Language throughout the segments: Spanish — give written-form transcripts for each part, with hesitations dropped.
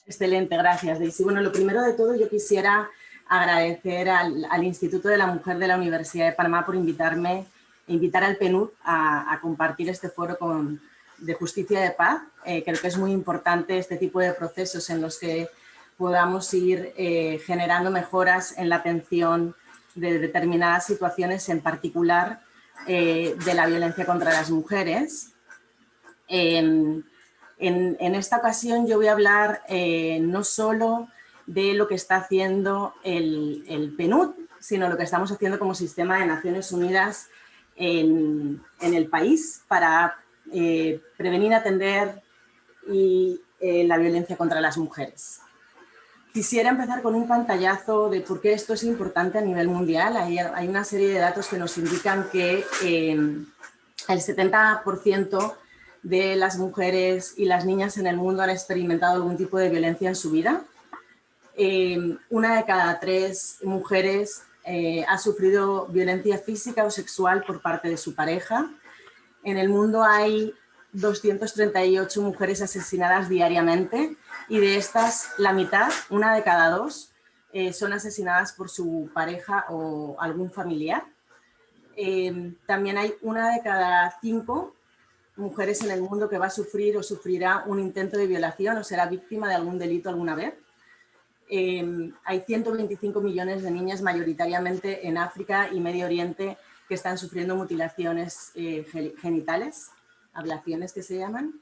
Excelente, gracias, Daisy. Bueno, lo primero de todo, yo quisiera agradecer al Instituto de la Mujer de la Universidad de Panamá por invitar al PNUD a compartir este foro de justicia y de paz. Creo que es muy importante este tipo de procesos en los que podamos ir generando mejoras en la atención de determinadas situaciones, en particular de la violencia contra las mujeres. En esta ocasión yo voy a hablar no solo de lo que está haciendo el PNUD, sino lo que estamos haciendo como sistema de Naciones Unidas en el país para prevenir, atender la violencia contra las mujeres. Quisiera empezar con un pantallazo de por qué esto es importante a nivel mundial. Hay una serie de datos que nos indican que el 70% de las mujeres y las niñas en el mundo han experimentado algún tipo de violencia en su vida. Una de cada 3 mujeres ha sufrido violencia física o sexual por parte de su pareja. En el mundo hay 238 mujeres asesinadas diariamente y de estas la mitad, una de cada 2, son asesinadas por su pareja o algún familiar. También hay una de cada 5 mujeres en el mundo que va a sufrir o sufrirá un intento de violación o será víctima de algún delito alguna vez. Hay 125 millones de niñas mayoritariamente en África y Medio Oriente que están sufriendo mutilaciones genitales, ablaciones que se llaman.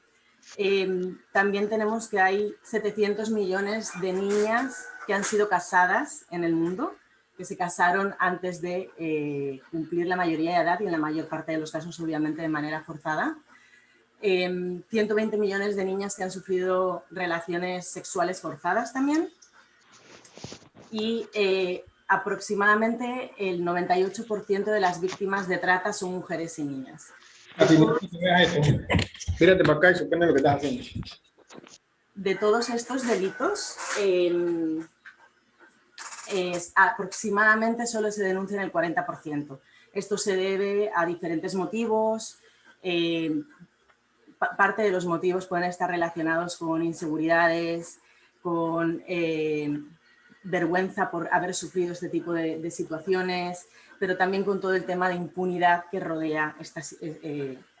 También tenemos que hay 700 millones de niñas que han sido casadas en el mundo, que se casaron antes de cumplir la mayoría de edad y en la mayor parte de los casos obviamente de manera forzada. 120 millones de niñas que han sufrido relaciones sexuales forzadas también. Y aproximadamente el 98% de las víctimas de trata son mujeres y niñas. Mírate para acá y suspende lo que estás haciendo. De todos estos delitos, aproximadamente solo se denuncian el 40%. Esto se debe a diferentes motivos. Parte de los motivos pueden estar relacionados con inseguridades, con vergüenza por haber sufrido este tipo de situaciones, pero también con todo el tema de impunidad que rodea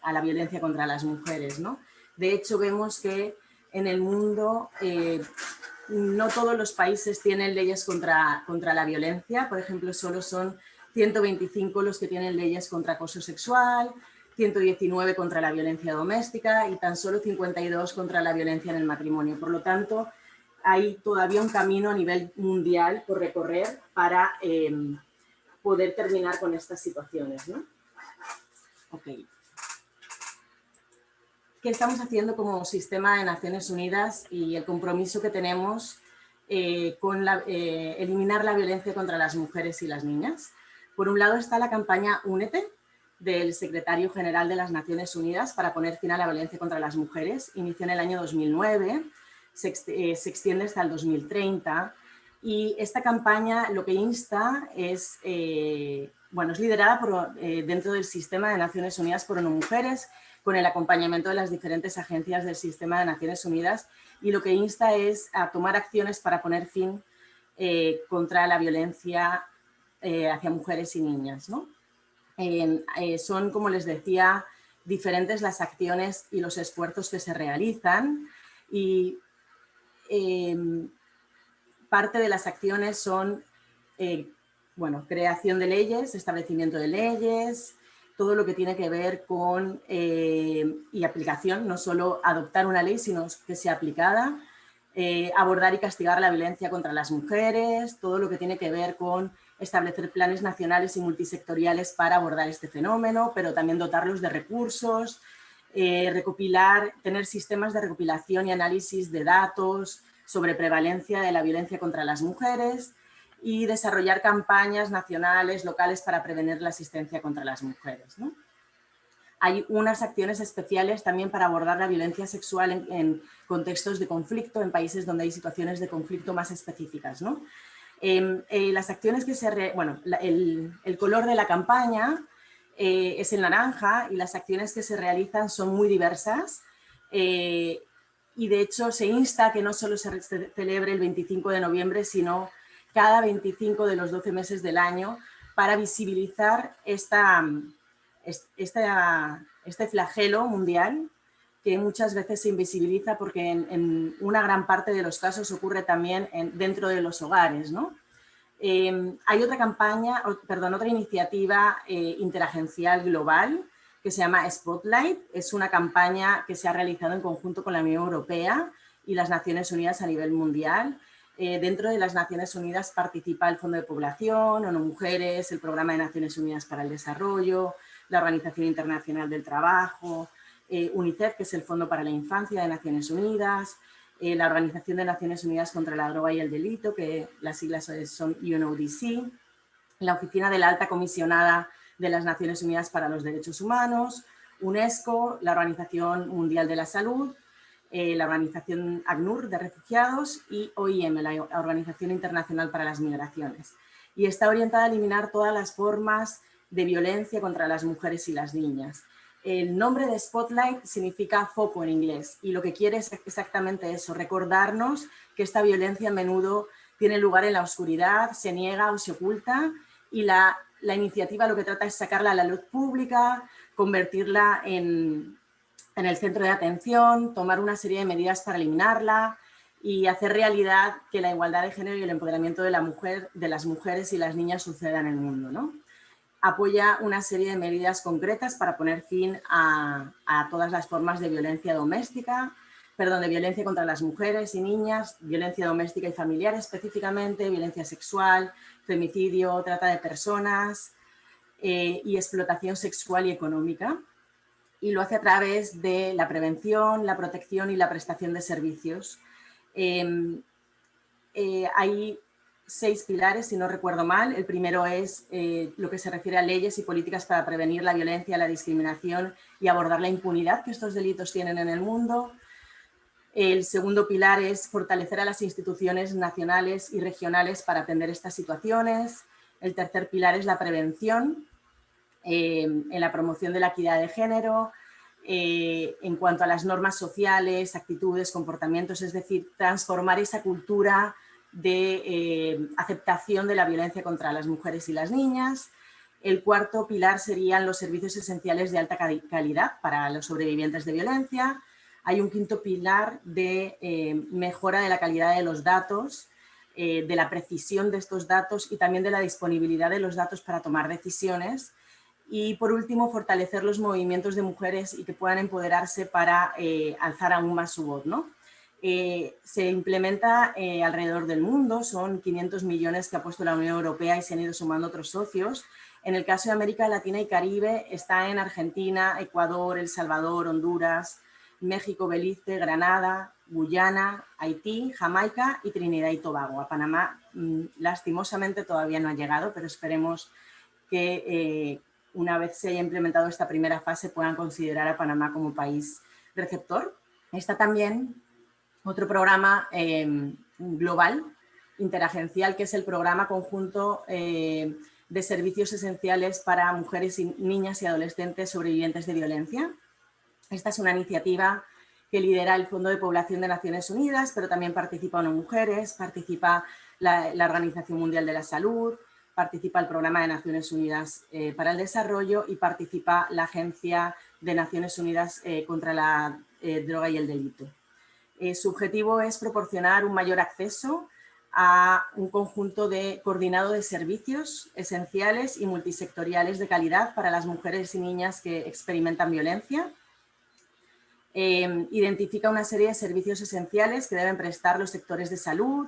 a la violencia contra las mujeres, ¿no? De hecho, vemos que en el mundo no todos los países tienen leyes contra la violencia. Por ejemplo, solo son 125 los que tienen leyes contra acoso sexual, 119 contra la violencia doméstica y tan solo 52 contra la violencia en el matrimonio. Por lo tanto, hay todavía un camino a nivel mundial por recorrer para poder terminar con estas situaciones, ¿no? Okay. ¿Qué estamos haciendo como sistema de Naciones Unidas y el compromiso que tenemos con eliminar la violencia contra las mujeres y las niñas? Por un lado está la campaña Únete, del secretario general de las Naciones Unidas para poner fin a la violencia contra las mujeres. Inició en el año 2009, se extiende hasta el 2030 y esta campaña lo que insta es, es liderada dentro del sistema de Naciones Unidas por ONU Mujeres, con el acompañamiento de las diferentes agencias del sistema de Naciones Unidas, y lo que insta es a tomar acciones para poner fin contra la violencia hacia mujeres y niñas, ¿no? Son, como les decía, diferentes las acciones y los esfuerzos que se realizan y parte de las acciones son creación de leyes, establecimiento de leyes, todo lo que tiene que ver con y aplicación, no solo adoptar una ley, sino que sea aplicada, abordar y castigar la violencia contra las mujeres, todo lo que tiene que ver con establecer planes nacionales y multisectoriales para abordar este fenómeno, pero también dotarlos de recursos, tener sistemas de recopilación y análisis de datos sobre prevalencia de la violencia contra las mujeres y desarrollar campañas nacionales, locales para prevenir la asistencia contra las mujeres, ¿no? Hay unas acciones especiales también para abordar la violencia sexual en contextos de conflicto, en países donde hay situaciones de conflicto más específicas, ¿no? Las acciones que el color de la campaña es el naranja y las acciones que se realizan son muy diversas. y de hecho se insta a que no solo se celebre el 25 de noviembre, sino cada 25 de los 12 meses del año, para visibilizar este flagelo mundial que muchas veces se invisibiliza porque en una gran parte de los casos ocurre también dentro de los hogares, ¿no? Hay otra campaña, otra iniciativa interagencial global que se llama Spotlight. Es una campaña que se ha realizado en conjunto con la Unión Europea y las Naciones Unidas a nivel mundial. Dentro de las Naciones Unidas participa el Fondo de Población, ONU Mujeres, el Programa de Naciones Unidas para el Desarrollo, la Organización Internacional del Trabajo, UNICEF, que es el Fondo para la Infancia de Naciones Unidas, la Organización de Naciones Unidas contra la Droga y el Delito, que las siglas son UNODC, la Oficina de la Alta Comisionada de las Naciones Unidas para los Derechos Humanos, UNESCO, la Organización Mundial de la Salud, la Organización ACNUR de Refugiados y OIM, la Organización Internacional para las Migraciones. Y está orientada a eliminar todas las formas de violencia contra las mujeres y las niñas. El nombre de Spotlight significa foco en inglés y lo que quiere es exactamente eso, recordarnos que esta violencia a menudo tiene lugar en la oscuridad, se niega o se oculta, y la iniciativa lo que trata es sacarla a la luz pública, convertirla en el centro de atención, tomar una serie de medidas para eliminarla y hacer realidad que la igualdad de género y el empoderamiento de las mujeres y las niñas suceda en el mundo, ¿no? Apoya una serie de medidas concretas para poner fin a todas las formas de violencia doméstica, de violencia contra las mujeres y niñas, violencia doméstica y familiar específicamente, violencia sexual, femicidio, trata de personas y explotación sexual y económica. Y lo hace a través de la prevención, la protección y la prestación de servicios. Hay 6 pilares, si no recuerdo mal. El primero es lo que se refiere a leyes y políticas para prevenir la violencia, la discriminación y abordar la impunidad que estos delitos tienen en el mundo. El segundo pilar es fortalecer a las instituciones nacionales y regionales para atender estas situaciones. El tercer pilar es la prevención en la promoción de la equidad de género, en cuanto a las normas sociales, actitudes, comportamientos, es decir, transformar esa cultura de aceptación de la violencia contra las mujeres y las niñas. El cuarto pilar serían los servicios esenciales de alta calidad para los sobrevivientes de violencia. Hay un quinto pilar de mejora de la calidad de los datos, de la precisión de estos datos y también de la disponibilidad de los datos para tomar decisiones. Y por último, fortalecer los movimientos de mujeres y que puedan empoderarse para alzar aún más su voz, ¿no? Se implementa alrededor del mundo, son 500 millones que ha puesto la Unión Europea y se han ido sumando otros socios. En el caso de América Latina y Caribe está en Argentina, Ecuador, El Salvador, Honduras, México, Belice, Granada, Guyana, Haití, Jamaica y Trinidad y Tobago. A Panamá, lastimosamente, todavía no ha llegado, pero esperemos que una vez se haya implementado esta primera fase puedan considerar a Panamá como país receptor. Está también otro programa global, interagencial, que es el programa conjunto de servicios esenciales para mujeres, y niñas y adolescentes sobrevivientes de violencia. Esta es una iniciativa que lidera el Fondo de Población de Naciones Unidas, pero también participa ONU Mujeres, participa la Organización Mundial de la Salud, participa el Programa de Naciones Unidas para el Desarrollo y participa la Agencia de Naciones Unidas contra la Droga y el Delito. Su objetivo es proporcionar un mayor acceso a un conjunto coordinado de servicios esenciales y multisectoriales de calidad para las mujeres y niñas que experimentan violencia. Identifica una serie de servicios esenciales que deben prestar los sectores de salud,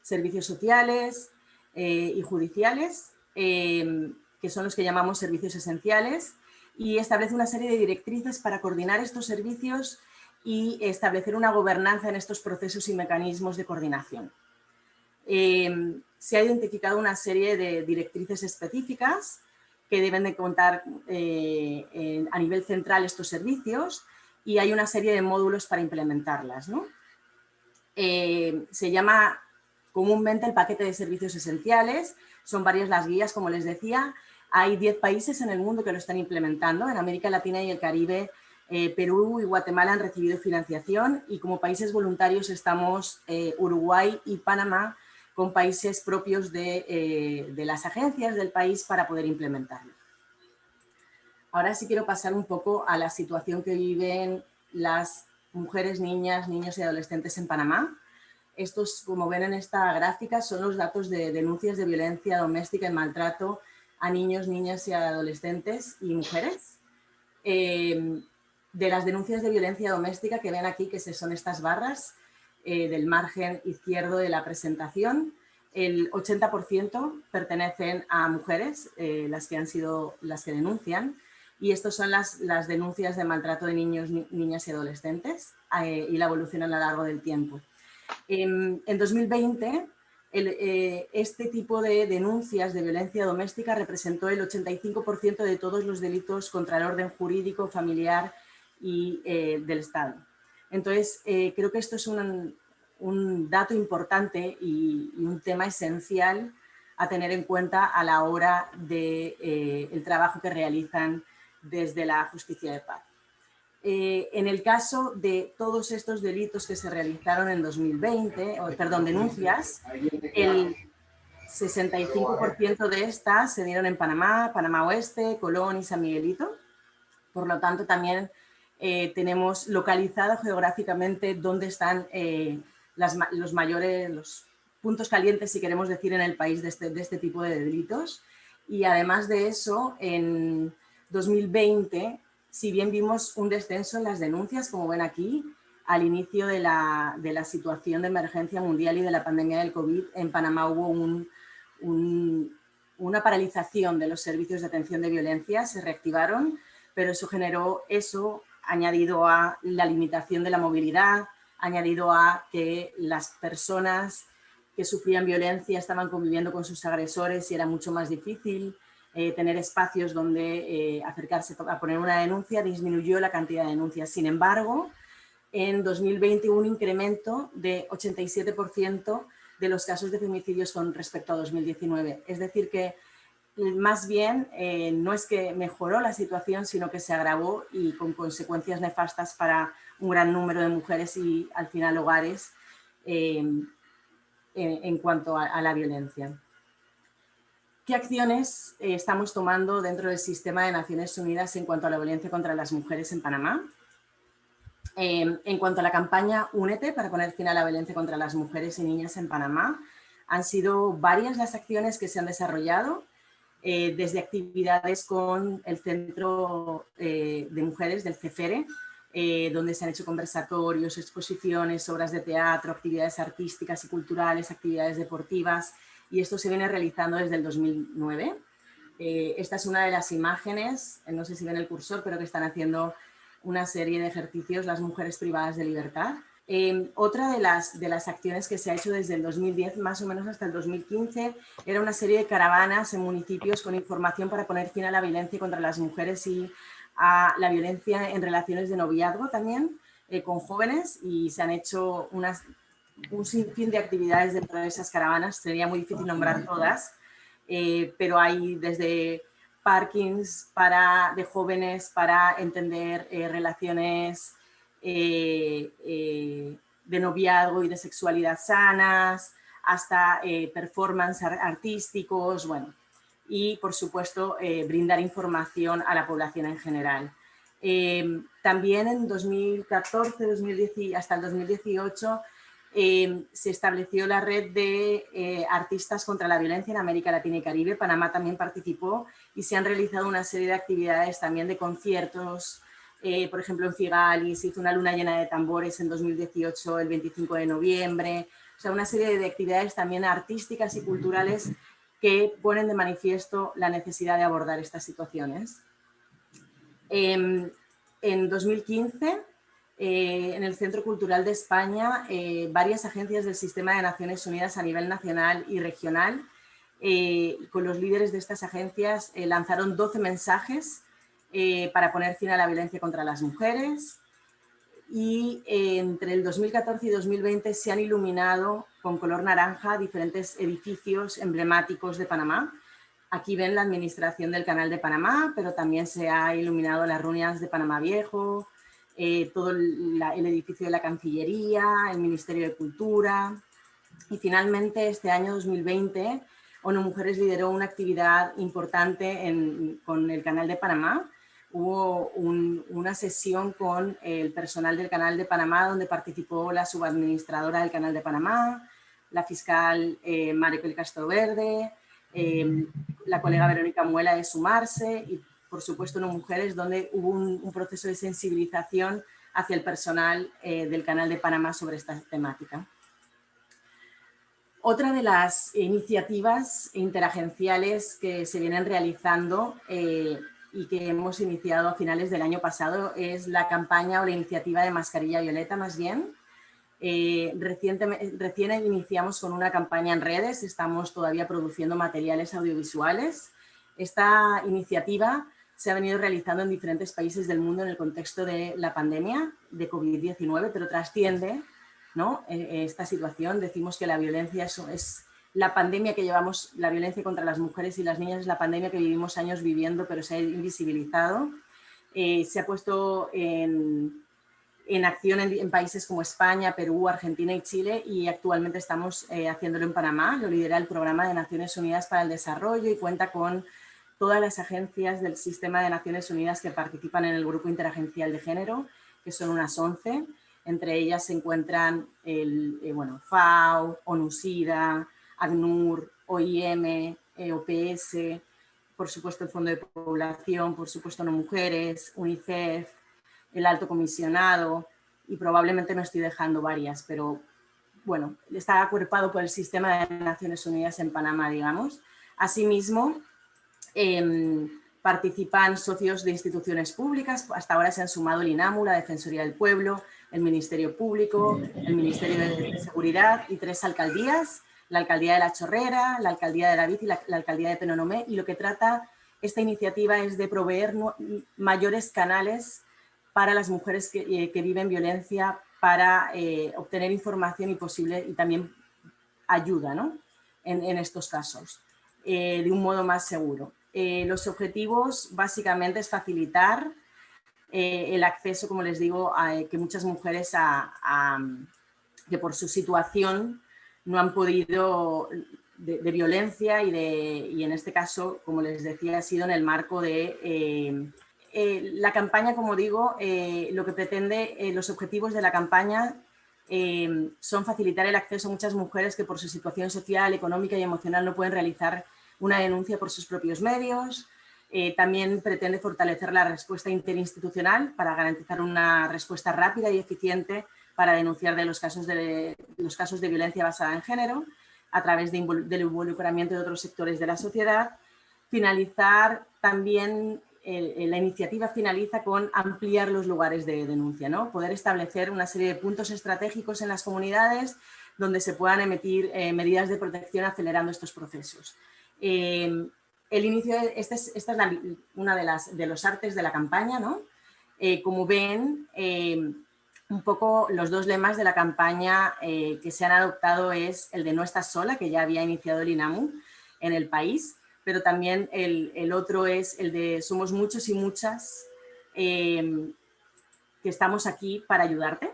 servicios sociales y judiciales, que son los que llamamos servicios esenciales, y establece una serie de directrices para coordinar estos servicios y establecer una gobernanza en estos procesos y mecanismos de coordinación. Se ha identificado una serie de directrices específicas que deben de contar a nivel central estos servicios, y hay una serie de módulos para implementarlas, ¿no? Se llama comúnmente el paquete de servicios esenciales, son varias las guías, como les decía. Hay 10 países en el mundo que lo están implementando. En América Latina y el Caribe Perú y Guatemala han recibido financiación y como países voluntarios estamos Uruguay y Panamá con países propios de las agencias del país para poder implementarlo. Ahora sí quiero pasar un poco a la situación que viven las mujeres, niñas, niños y adolescentes en Panamá. Estos, como ven en esta gráfica, son los datos de denuncias de violencia doméstica y maltrato a niños, niñas y adolescentes y mujeres. De las denuncias de violencia doméstica que ven aquí, que son estas barras del margen izquierdo de la presentación, el 80% pertenecen a mujeres, las que denuncian, y estas son las denuncias de maltrato de niños, niñas y adolescentes y la evolución a lo largo del tiempo. En 2020, este tipo de denuncias de violencia doméstica representó el 85% de todos los delitos contra el orden jurídico, familiar y del Estado. Entonces, creo que esto es un dato importante y un tema esencial a tener en cuenta a la hora del trabajo que realizan desde la justicia de paz. En el caso de todos estos delitos que se realizaron en 2020, denuncias, el 65% de estas se dieron en Panamá, Panamá Oeste, Colón y San Miguelito. Por lo tanto, también tenemos localizado geográficamente dónde están los puntos calientes, si queremos decir, en el país de este tipo de delitos. Y además de eso, en 2020, si bien vimos un descenso en las denuncias, como ven aquí, al inicio de la situación de emergencia mundial y de la pandemia del COVID, en Panamá hubo una paralización de los servicios de atención de violencia, se reactivaron, pero eso generó añadido a la limitación de la movilidad, añadido a que las personas que sufrían violencia estaban conviviendo con sus agresores y era mucho más difícil tener espacios donde acercarse a poner una denuncia, disminuyó la cantidad de denuncias. Sin embargo, en 2020 hubo un incremento de 87% de los casos de femicidios con respecto a 2019. Es decir que más bien no es que mejoró la situación, sino que se agravó y con consecuencias nefastas para un gran número de mujeres y al final hogares en cuanto a la violencia. ¿Qué acciones estamos tomando dentro del sistema de Naciones Unidas en cuanto a la violencia contra las mujeres en Panamá? En cuanto a la campaña Únete para poner fin a la violencia contra las mujeres y niñas en Panamá, han sido varias las acciones que se han desarrollado, desde actividades con el Centro de Mujeres del CEFERE, donde se han hecho conversatorios, exposiciones, obras de teatro, actividades artísticas y culturales, actividades deportivas, y esto se viene realizando desde el 2009. Esta es una de las imágenes, no sé si ven el cursor, pero que están haciendo una serie de ejercicios las mujeres privadas de libertad. Otra de las acciones que se ha hecho desde el 2010 más o menos hasta el 2015 era una serie de caravanas en municipios con información para poner fin a la violencia contra las mujeres y a la violencia en relaciones de noviazgo también con jóvenes, y se han hecho un sinfín de actividades dentro de esas caravanas. Sería muy difícil nombrar todas, pero hay desde parkings de jóvenes para entender relaciones de noviazgo y de sexualidad sanas, hasta performance artísticos, bueno, y por supuesto brindar información a la población en general. También en 2014, 2010, hasta el 2018 se estableció la red de artistas contra la violencia en América Latina y Caribe. Panamá también participó y se han realizado una serie de actividades también de conciertos. Por ejemplo, en Figali se hizo una luna llena de tambores en 2018, el 25 de noviembre. O sea, una serie de actividades también artísticas y culturales que ponen de manifiesto la necesidad de abordar estas situaciones. En 2015, en el Centro Cultural de España, varias agencias del Sistema de Naciones Unidas a nivel nacional y regional, con los líderes de estas agencias, lanzaron 12 mensajes para poner fin a la violencia contra las mujeres, y entre el 2014 y 2020 se han iluminado con color naranja diferentes edificios emblemáticos de Panamá. Aquí ven la administración del Canal de Panamá, pero también se ha iluminado las ruinas de Panamá Viejo, todo el edificio de la Cancillería, el Ministerio de Cultura. Y finalmente, este año 2020, ONU Mujeres lideró una actividad importante con el Canal de Panamá. Hubo una sesión con el personal del Canal de Panamá donde participó la subadministradora del Canal de Panamá, la fiscal Maricel Castroverde, la colega Verónica Muela de Sumarse y, por supuesto, ONU Mujeres, donde hubo un proceso de sensibilización hacia el personal del Canal de Panamá sobre esta temática. Otra de las iniciativas interagenciales que se vienen realizando y que hemos iniciado a finales del año pasado es la campaña o la iniciativa de Mascarilla Violeta, más bien. Recién iniciamos con una campaña en redes, estamos todavía produciendo materiales audiovisuales. Esta iniciativa se ha venido realizando en diferentes países del mundo en el contexto de la pandemia de COVID-19, pero trasciende, ¿no?, esta situación. Decimos que la violencia es la pandemia que llevamos, la violencia contra las mujeres y las niñas es la pandemia que vivimos años viviendo, pero se ha invisibilizado. Se ha puesto en acción en países como España, Perú, Argentina y Chile, y actualmente estamos haciéndolo en Panamá. Lo lidera el Programa de Naciones Unidas para el Desarrollo y cuenta con todas las agencias del Sistema de Naciones Unidas que participan en el Grupo Interagencial de Género, que son unas 11. Entre ellas se encuentran FAO, ONU-SIDA, ACNUR, OIM, OPS, por supuesto el Fondo de Población, por supuesto ONU Mujeres, UNICEF, el Alto Comisionado, y probablemente me estoy dejando varias, pero bueno, está acuerpado por el Sistema de Naciones Unidas en Panamá, digamos. Asimismo, participan socios de instituciones públicas. Hasta ahora se han sumado el INAMU, la Defensoría del Pueblo, el Ministerio Público, el Ministerio de Seguridad y 3 alcaldías, la Alcaldía de La Chorrera, la Alcaldía de David y la Alcaldía de Penonomé. Y lo que trata esta iniciativa es de proveer mayores canales para las mujeres que viven violencia, para obtener información y también ayuda, ¿no?, en estos casos, de un modo más seguro. Los objetivos básicamente es facilitar el acceso, como les digo, que muchas mujeres que por su situación no han podido de violencia y en este caso, como les decía, ha sido en el marco de la campaña, como digo, lo que pretende, los objetivos de la campaña son facilitar el acceso a muchas mujeres que por su situación social, económica y emocional no pueden realizar una denuncia por sus propios medios. También pretende fortalecer la respuesta interinstitucional para garantizar una respuesta rápida y eficiente para denunciar los casos de violencia basada en género a través del involucramiento de otros sectores de la sociedad. Finalizar también, la iniciativa finaliza con ampliar los lugares de denuncia, ¿no? Poder establecer una serie de puntos estratégicos en las comunidades donde se puedan emitir medidas de protección acelerando estos procesos. Esta es una de los artes de la campaña, ¿no? Como ven, un poco los 2 lemas de la campaña que se han adoptado es el de no estás sola, que ya había iniciado el INAMU en el país, pero también el otro es el de somos muchos y muchas que estamos aquí para ayudarte.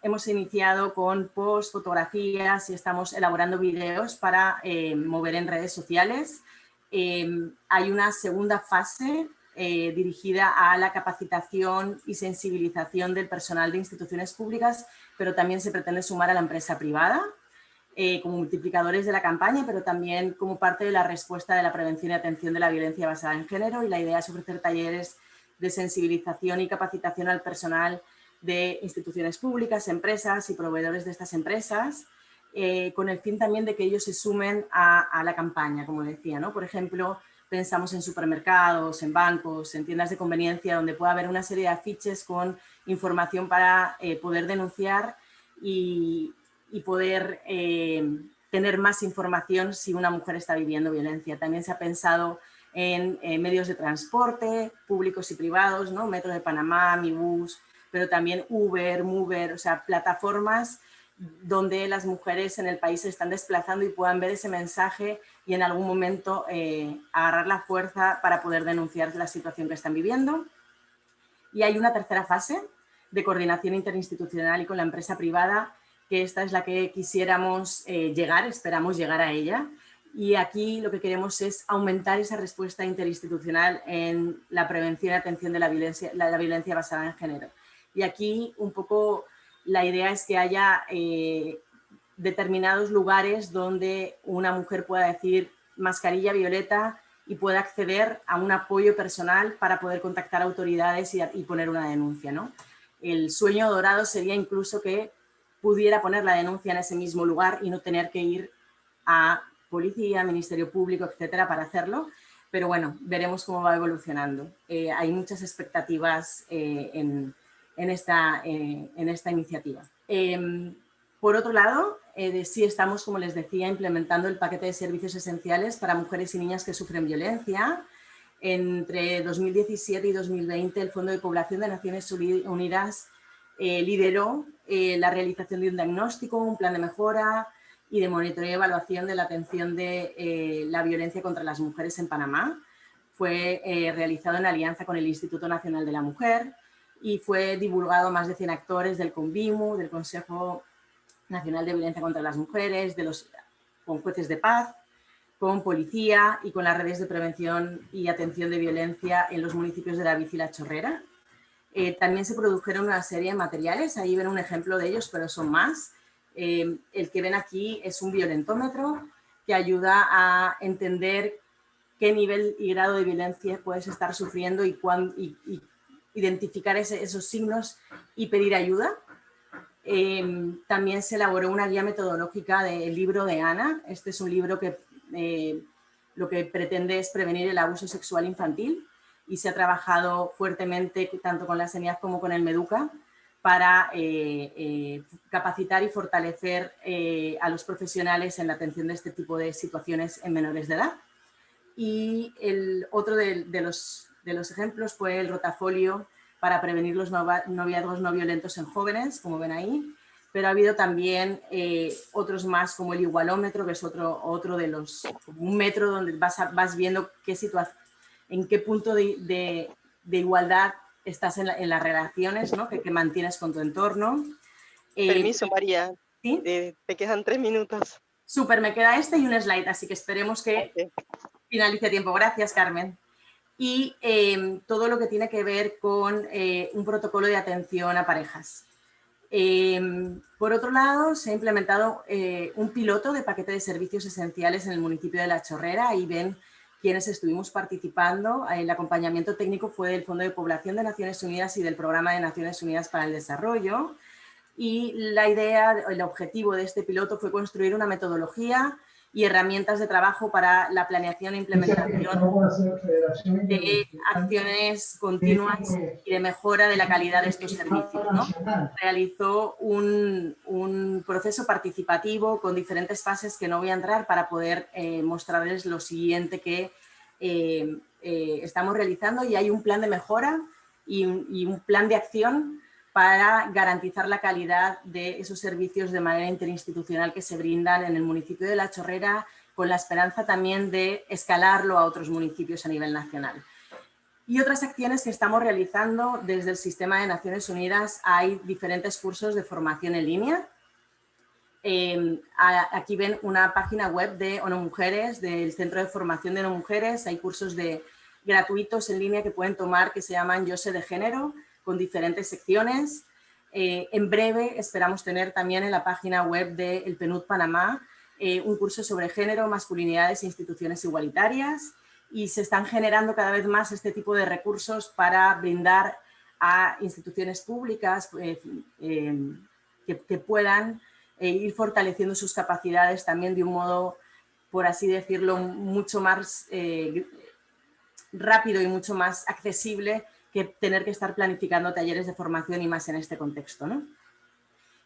Hemos iniciado con posts, fotografías y estamos elaborando videos para mover en redes sociales. Hay una segunda fase dirigida a la capacitación y sensibilización del personal de instituciones públicas, pero también se pretende sumar a la empresa privada como multiplicadores de la campaña, pero también como parte de la respuesta de la prevención y atención de la violencia basada en género. Y la idea es ofrecer talleres de sensibilización y capacitación al personal de instituciones públicas, empresas y proveedores de estas empresas, con el fin también de que ellos se sumen a la campaña, como decía, ¿no? Por ejemplo, pensamos en supermercados, en bancos, en tiendas de conveniencia, donde pueda haber una serie de afiches con información para poder denunciar y poder tener más información si una mujer está viviendo violencia. También se ha pensado en medios de transporte públicos y privados, ¿no? Metro de Panamá, Mibus, pero también Uber, Mover, o sea, plataformas donde las mujeres en el país se están desplazando y puedan ver ese mensaje y en algún momento agarrar la fuerza para poder denunciar la situación que están viviendo. Y hay una tercera fase de coordinación interinstitucional y con la empresa privada, que esta es la que quisiéramos esperamos llegar a ella. Y aquí lo que queremos es aumentar esa respuesta interinstitucional en la prevención y atención de la violencia basada en género. Y aquí un poco la idea es que haya determinados lugares donde una mujer pueda decir mascarilla violeta y pueda acceder a un apoyo personal para poder contactar a autoridades y poner una denuncia, ¿no? El sueño dorado sería incluso que pudiera poner la denuncia en ese mismo lugar y no tener que ir a policía, ministerio público, etcétera, para hacerlo. Pero bueno, veremos cómo va evolucionando. Hay muchas expectativas en esta iniciativa. Por otro lado, sí estamos, como les decía, implementando el paquete de servicios esenciales para mujeres y niñas que sufren violencia. Entre 2017 y 2020, el Fondo de Población de Naciones Unidas lideró la realización de un diagnóstico, un plan de mejora y de monitoreo y evaluación de la atención de la violencia contra las mujeres en Panamá. Fue realizado en alianza con el Instituto Nacional de la Mujer y fue divulgado a más de 100 actores del CONVIMU, del Consejo Nacional de Violencia contra las Mujeres, con jueces de paz, con policía y con las redes de prevención y atención de violencia en los municipios de David y La Chorrera. También se produjeron una serie de materiales, ahí ven un ejemplo de ellos, pero son más. El que ven aquí es un violentómetro que ayuda a entender qué nivel y grado de violencia puedes estar sufriendo y identificar esos signos y pedir ayuda. También se elaboró una guía metodológica del libro de Ana. Este es un libro que lo que pretende es prevenir el abuso sexual infantil y se ha trabajado fuertemente tanto con la SENIAF como con el MEDUCA para capacitar y fortalecer a los profesionales en la atención de este tipo de situaciones en menores de edad. Y otro de los ejemplos fue el rotafolio para prevenir los noviazgos no violentos en jóvenes, como ven ahí, pero ha habido también otros más, como el igualómetro, que es otro de los, un metro donde vas viendo en qué punto de igualdad estás en las relaciones, ¿no? que mantienes con tu entorno. Permiso, María. ¿Sí? Te quedan 3 minutos. Súper, me queda este y un slide, así que esperemos que finalice a tiempo. Gracias, Carmen. Y todo lo que tiene que ver con un protocolo de atención a parejas. Por otro lado, se ha implementado un piloto de paquete de servicios esenciales en el municipio de La Chorrera. Ahí ven quienes estuvimos participando. El acompañamiento técnico fue del Fondo de Población de Naciones Unidas y del Programa de Naciones Unidas para el Desarrollo. Y la idea, el objetivo de este piloto fue construir una metodología y herramientas de trabajo para la planeación e implementación de acciones continuas y de mejora de la calidad de estos servicios, ¿no? Realizó un proceso participativo con diferentes fases que no voy a entrar para poder mostrarles lo siguiente que estamos realizando, y hay un plan de mejora y un plan de acción para garantizar la calidad de esos servicios de manera interinstitucional que se brindan en el municipio de La Chorrera, con la esperanza también de escalarlo a otros municipios a nivel nacional. Y otras acciones que estamos realizando desde el Sistema de Naciones Unidas: hay diferentes cursos de formación en línea. Aquí ven una página web de ONU Mujeres, del Centro de Formación de ONU Mujeres. Hay cursos gratuitos en línea que pueden tomar, que se llaman Yo sé de género, con diferentes secciones. En breve esperamos tener también en la página web del PNUD Panamá un curso sobre género, masculinidades e instituciones igualitarias, y se están generando cada vez más este tipo de recursos para brindar a instituciones públicas que puedan ir fortaleciendo sus capacidades también de un modo, por así decirlo, mucho más rápido y mucho más accesible que tener que estar planificando talleres de formación, y más en este contexto, ¿no?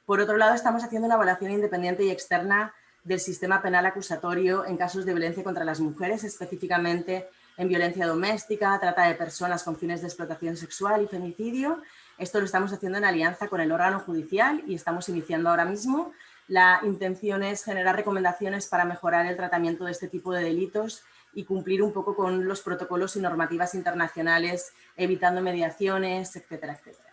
Por otro lado, estamos haciendo una evaluación independiente y externa del sistema penal acusatorio en casos de violencia contra las mujeres, específicamente en violencia doméstica, trata de personas con fines de explotación sexual y femicidio. Esto lo estamos haciendo en alianza con el órgano judicial y estamos iniciando ahora mismo. La intención es generar recomendaciones para mejorar el tratamiento de este tipo de delitos y cumplir un poco con los protocolos y normativas internacionales, evitando mediaciones, etcétera, etcétera.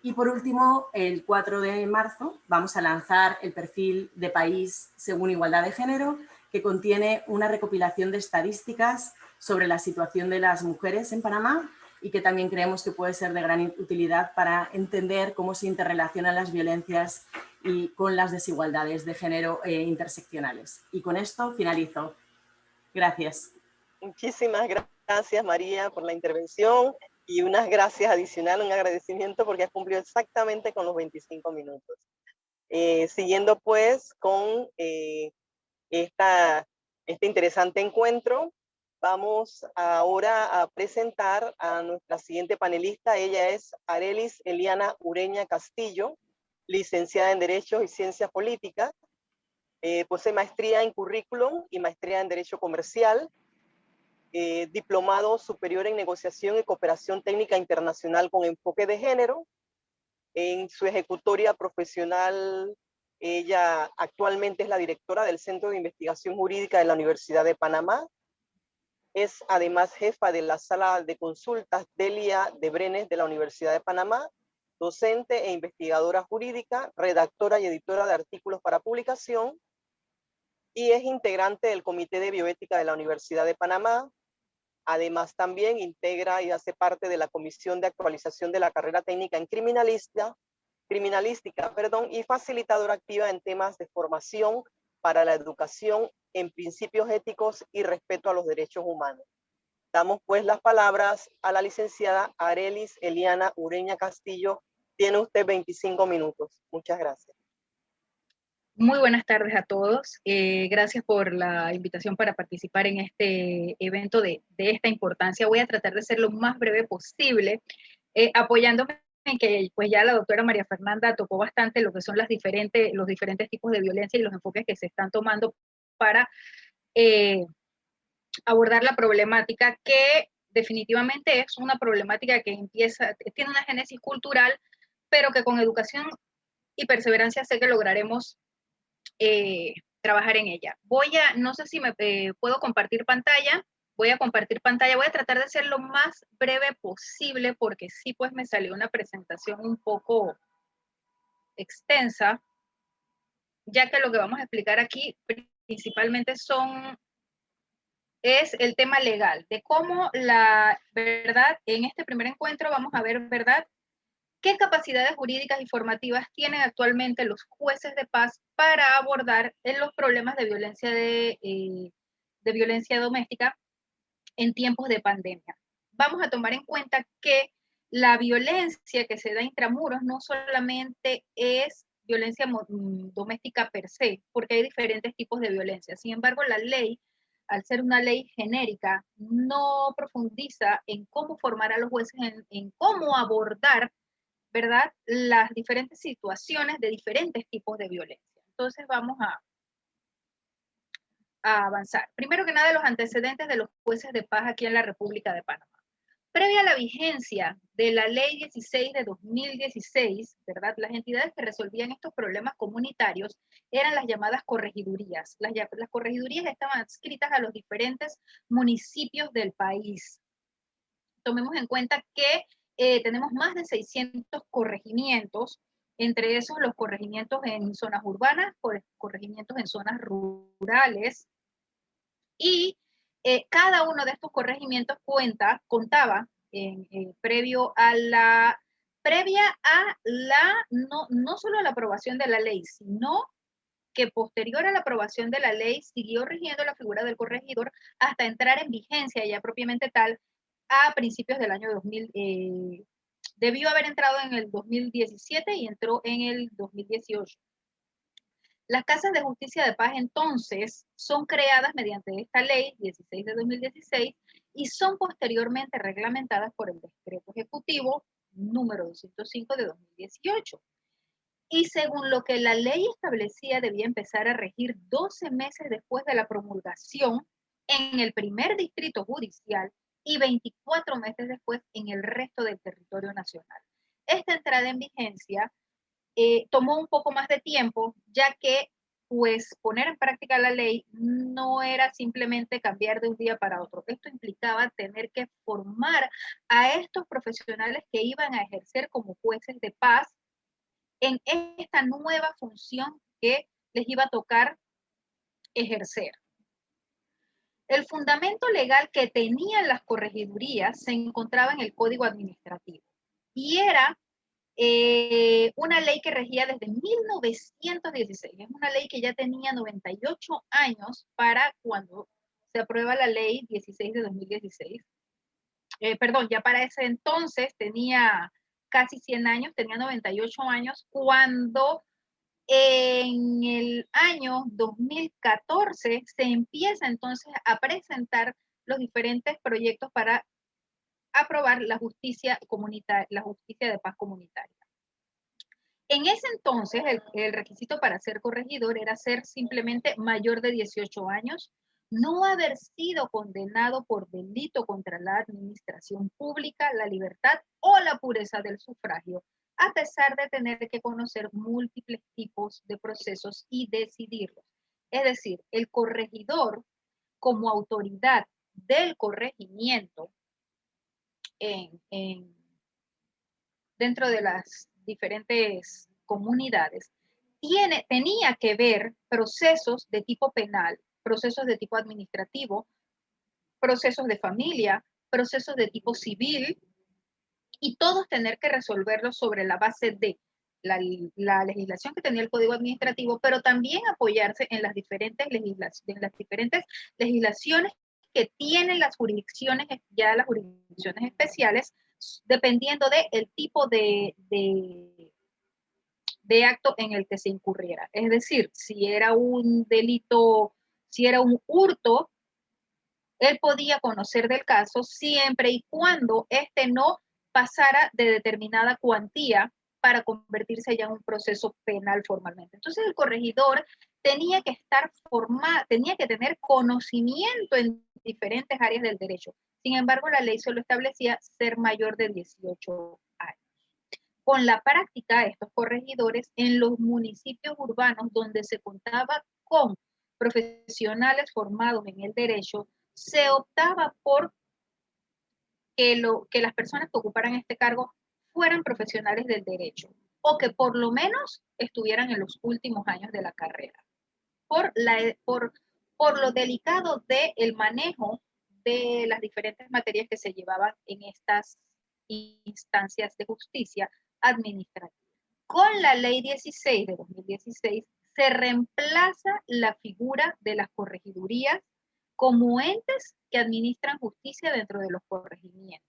Y por último, el 4 de marzo vamos a lanzar el perfil de país según igualdad de género, que contiene una recopilación de estadísticas sobre la situación de las mujeres en Panamá y que también creemos que puede ser de gran utilidad para entender cómo se interrelacionan las violencias y con las desigualdades de género interseccionales. Y con esto finalizo. Gracias. Muchísimas gracias, María, por la intervención y unas gracias adicionales, un agradecimiento porque has cumplido exactamente con los 25 minutos. Siguiendo pues con este interesante encuentro, vamos ahora a presentar a nuestra siguiente panelista. Ella es Arelis Eliana Ureña Castillo, licenciada en Derecho y Ciencias Políticas, posee maestría en Currículum y maestría en Derecho Comercial, diplomado superior en Negociación y Cooperación Técnica Internacional con enfoque de género. En su ejecutoria profesional, ella actualmente es la directora del Centro de Investigación Jurídica de la Universidad de Panamá. Es además jefa de la Sala de Consultas Delia de Brenes de la Universidad de Panamá, docente e investigadora jurídica, redactora y editora de artículos para publicación, y es integrante del Comité de Bioética de la Universidad de Panamá. Además, también integra y hace parte de la Comisión de Actualización de la Carrera Técnica en Criminalística, y facilitadora activa en temas de formación para la educación en principios éticos y respeto a los derechos humanos. Damos pues las palabras a la licenciada Arelis Eliana Ureña Castillo. Tiene usted 25 minutos. Muchas gracias. Muy buenas tardes a todos. Gracias por la invitación para participar en este evento de esta importancia. Voy a tratar de ser lo más breve posible, apoyándome en que pues ya la doctora María Fernanda tocó bastante lo que son los diferentes tipos de violencia y los enfoques que se están tomando para abordar la problemática, que definitivamente es una problemática que tiene una génesis cultural, pero que con educación y perseverancia sé que lograremos trabajar en ella. No sé si me puedo compartir pantalla. Voy a compartir pantalla. Voy a tratar de ser lo más breve posible porque sí, pues me salió una presentación un poco extensa, ya que lo que vamos a explicar aquí principalmente es el tema legal, de cómo la verdad, en este primer encuentro vamos a ver, ¿verdad?, ¿qué capacidades jurídicas y formativas tienen actualmente los jueces de paz para abordar los problemas de violencia doméstica en tiempos de pandemia? Vamos a tomar en cuenta que la violencia que se da intramuros no solamente es violencia doméstica per se, porque hay diferentes tipos de violencia. Sin embargo, la ley, al ser una ley genérica, no profundiza en cómo formar a los jueces, en cómo abordar, ¿verdad?, las diferentes situaciones de diferentes tipos de violencia. Entonces vamos a avanzar. Primero que nada, los antecedentes de los jueces de paz aquí en la República de Panamá. Previa a la vigencia de la Ley 16 de 2016, ¿verdad?, las entidades que resolvían estos problemas comunitarios eran las llamadas corregidurías. Las corregidurías estaban adscritas a los diferentes municipios del país. Tomemos en cuenta que tenemos más de 600 corregimientos, entre esos los corregimientos en zonas urbanas, corregimientos en zonas rurales, y cada uno de estos corregimientos contaba no solo a la aprobación de la ley, sino que posterior a la aprobación de la ley siguió rigiendo la figura del corregidor hasta entrar en vigencia ya propiamente tal a principios del año 2000. Debió haber entrado en el 2017 y entró en el 2018. Las casas de justicia de paz entonces son creadas mediante esta ley 16 de 2016 y son posteriormente reglamentadas por el decreto ejecutivo número 205 de 2018. Y según lo que la ley establecía, debía empezar a regir 12 meses después de la promulgación en el primer distrito judicial y 24 meses después en el resto del territorio nacional. Esta entrada en vigencia tomó un poco más de tiempo, ya que pues poner en práctica la ley no era simplemente cambiar de un día para otro. Esto implicaba tener que formar a estos profesionales que iban a ejercer como jueces de paz en esta nueva función que les iba a tocar ejercer. El fundamento legal que tenían las corregidurías se encontraba en el Código Administrativo y era una ley que regía desde 1916. Es una ley que ya tenía 98 años para cuando se aprueba la ley 16 de 2016. Perdón, ya para ese entonces tenía casi 100 años, tenía 98 años, cuando en el año 2014 se empieza entonces a presentar los diferentes proyectos para aprobar la justicia comunitaria, la justicia de paz comunitaria. En ese entonces, el requisito para ser corregidor era ser simplemente mayor de 18 años, no haber sido condenado por delito contra la administración pública, la libertad o la pureza del sufragio, a pesar de tener que conocer múltiples tipos de procesos y decidirlos. Es decir, el corregidor, como autoridad del corregimiento dentro de las diferentes comunidades, tenía que ver procesos de tipo penal, procesos de tipo administrativo, procesos de familia, procesos de tipo civil, y todos tener que resolverlos sobre la base de la legislación que tenía el Código Administrativo, pero también apoyarse en las diferentes legislaciones que tienen las jurisdicciones, ya las jurisdicciones especiales, dependiendo del tipo de acto en el que se incurriera. Es decir, si era un delito, si era un hurto, él podía conocer del caso siempre y cuando este no pasara de determinada cuantía para convertirse ya en un proceso penal formalmente. Entonces el corregidor tenía que estar formado, tenía que tener conocimiento en diferentes áreas del derecho. Sin embargo, la ley solo establecía ser mayor de 18 años. Con la práctica, estos corregidores en los municipios urbanos donde se contaba con profesionales formados en el derecho, se optaba por que las personas que ocuparan este cargo fueran profesionales del derecho o que por lo menos estuvieran en los últimos años de la carrera, por lo delicado del manejo de las diferentes materias que se llevaban en estas instancias de justicia administrativa. Con la ley 16 de 2016 se reemplaza la figura de las corregidurías como entes que administran justicia dentro de los corregimientos.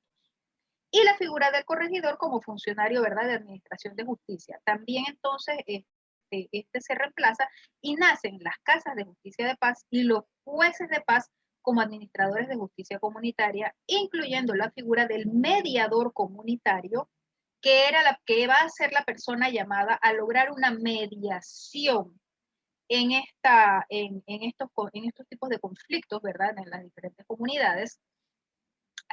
Y la figura del corregidor como funcionario, ¿verdad?, de administración de justicia. También entonces este se reemplaza y nacen las casas de justicia de paz y los jueces de paz como administradores de justicia comunitaria, incluyendo la figura del mediador comunitario, que era la que va a ser la persona llamada a lograr una mediación en estos tipos de conflictos, ¿verdad?, en las diferentes comunidades,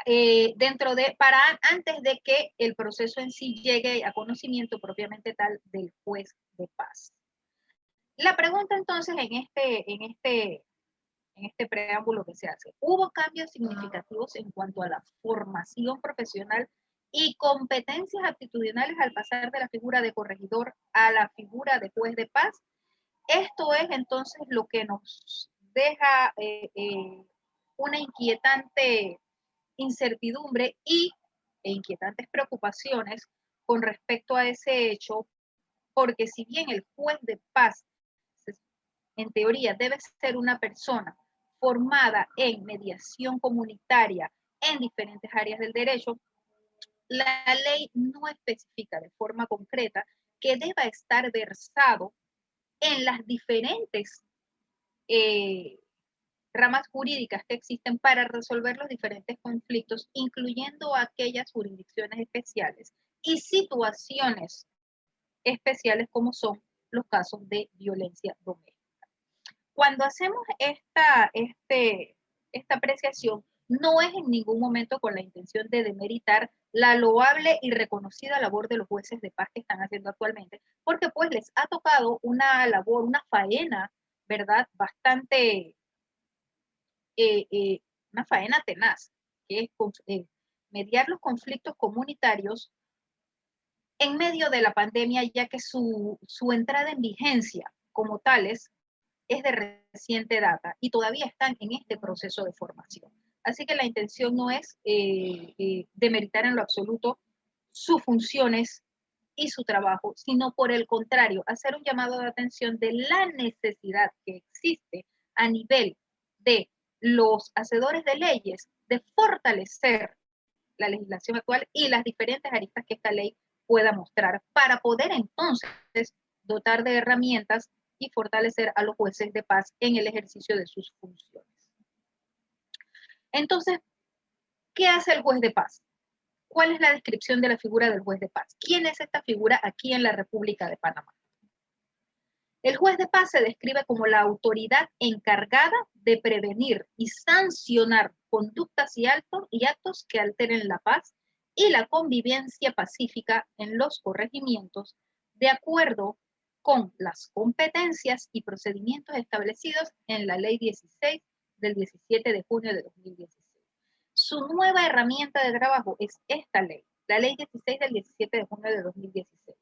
antes de que el proceso en sí llegue a conocimiento propiamente tal del juez de paz. La pregunta entonces en este preámbulo que se hace, ¿hubo cambios significativos en cuanto a la formación profesional y competencias aptitudinales al pasar de la figura de corregidor a la figura de juez de paz? Esto es entonces lo que nos deja una inquietante incertidumbre e inquietantes preocupaciones con respecto a ese hecho, porque si bien el juez de paz en teoría debe ser una persona formada en mediación comunitaria en diferentes áreas del derecho, la ley no especifica de forma concreta que deba estar versado en las diferentes ramas jurídicas que existen para resolver los diferentes conflictos, incluyendo aquellas jurisdicciones especiales y situaciones especiales como son los casos de violencia doméstica. Cuando hacemos esta apreciación, no es en ningún momento con la intención de demeritar la loable y reconocida labor de los jueces de paz que están haciendo actualmente, porque pues les ha tocado una labor, una faena, ¿verdad? Bastante, una faena tenaz, que es mediar los conflictos comunitarios en medio de la pandemia, ya que su entrada en vigencia como tales es de reciente data y todavía están en este proceso de formación. Así que la intención no es demeritar en lo absoluto sus funciones y su trabajo, sino por el contrario, hacer un llamado de atención de la necesidad que existe a nivel de los hacedores de leyes de fortalecer la legislación actual y las diferentes aristas que esta ley pueda mostrar para poder entonces dotar de herramientas y fortalecer a los jueces de paz en el ejercicio de sus funciones. Entonces, ¿qué hace el juez de paz? ¿Cuál es la descripción de la figura del juez de paz? ¿Quién es esta figura aquí en la República de Panamá? El juez de paz se describe como la autoridad encargada de prevenir y sancionar conductas y actos que alteren la paz y la convivencia pacífica en los corregimientos, de acuerdo con las competencias y procedimientos establecidos en la Ley 16 del 17 de junio de 2016. Su nueva herramienta de trabajo es esta ley, la Ley 16 del 17 de junio de 2016.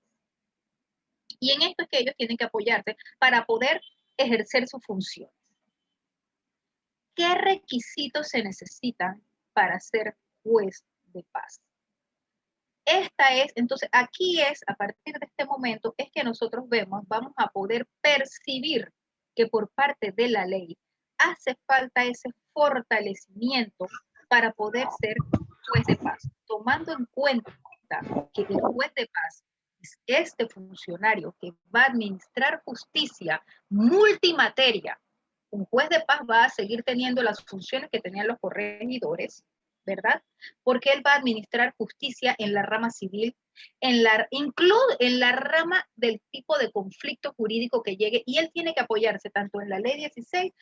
Y en esto es que ellos tienen que apoyarse para poder ejercer sus funciones. ¿Qué requisitos se necesitan para ser juez de paz? Entonces, aquí es, a partir de este momento, es que nosotros vamos a poder percibir que por parte de la ley hace falta ese fortalecimiento para poder ser juez de paz, tomando en cuenta que el juez de paz es este funcionario que va a administrar justicia multimateria. Un juez de paz va a seguir teniendo las funciones que tenían los corregidores, ¿verdad? Porque él va a administrar justicia en la rama civil, incluso en la rama del tipo de conflicto jurídico que llegue, y él tiene que apoyarse tanto en la Ley 16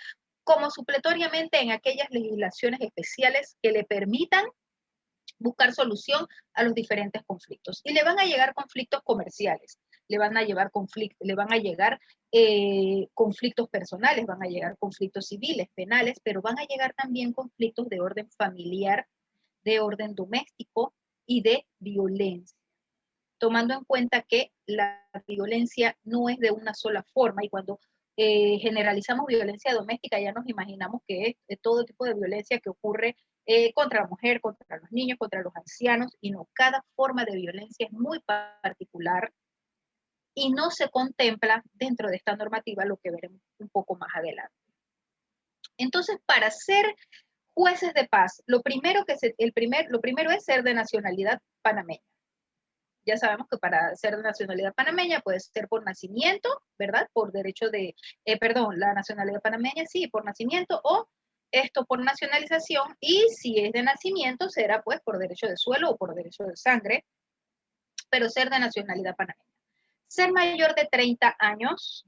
como supletoriamente en aquellas legislaciones especiales que le permitan buscar solución a los diferentes conflictos. Y le van a llegar conflictos comerciales, le van a llegar conflictos personales, van a llegar conflictos civiles, penales, pero van a llegar también conflictos de orden familiar, de orden doméstico y de violencia, tomando en cuenta que la violencia no es de una sola forma, y cuando generalizamos violencia doméstica ya nos imaginamos que es todo tipo de violencia que ocurre contra la mujer, contra los niños, contra los ancianos, y no, cada forma de violencia es muy particular y no se contempla dentro de esta normativa, lo que veremos un poco más adelante. Entonces, para ser jueces de paz, lo primero es ser de nacionalidad panameña. Ya sabemos que para ser de nacionalidad panameña puede ser por nacimiento, ¿verdad? Por derecho de, la nacionalidad panameña sí, por nacimiento, o esto por nacionalización, y si es de nacimiento será pues por derecho de suelo o por derecho de sangre, pero ser de nacionalidad panameña. Ser mayor de 30 años,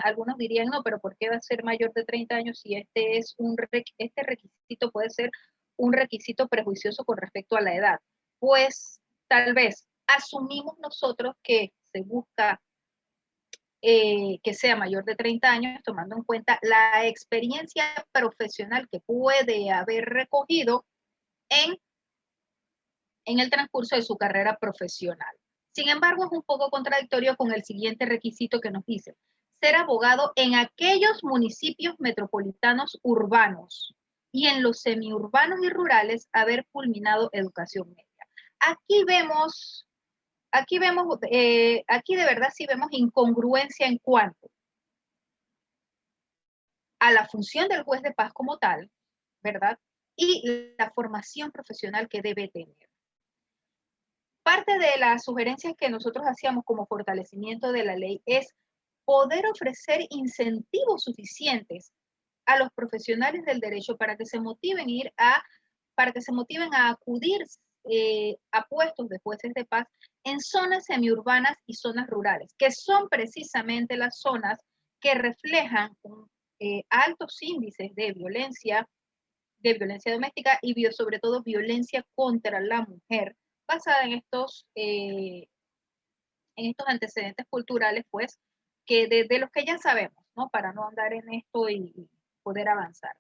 algunos dirían, no, pero ¿por qué va a ser mayor de 30 años si este requisito puede ser un requisito prejuicioso con respecto a la edad? Pues tal vez asumimos nosotros que se busca que sea mayor de 30 años, tomando en cuenta la experiencia profesional que puede haber recogido en el transcurso de su carrera profesional. Sin embargo, es un poco contradictorio con el siguiente requisito que nos dice: ser abogado en aquellos municipios metropolitanos urbanos y en los semiurbanos y rurales haber culminado educación media. Aquí de verdad sí vemos incongruencia en cuanto a la función del juez de paz como tal, ¿verdad? Y la formación profesional que debe tener. Parte de las sugerencias que nosotros hacíamos como fortalecimiento de la ley es poder ofrecer incentivos suficientes a los profesionales del derecho para que se motiven a acudir a puestos de jueces de paz en zonas semiurbanas y zonas rurales, que son precisamente las zonas que reflejan altos índices de violencia de violencia doméstica y sobre todo violencia contra la mujer, basada en estos antecedentes culturales, pues, que de los que ya sabemos, ¿no? Para no andar en esto y poder avanzar.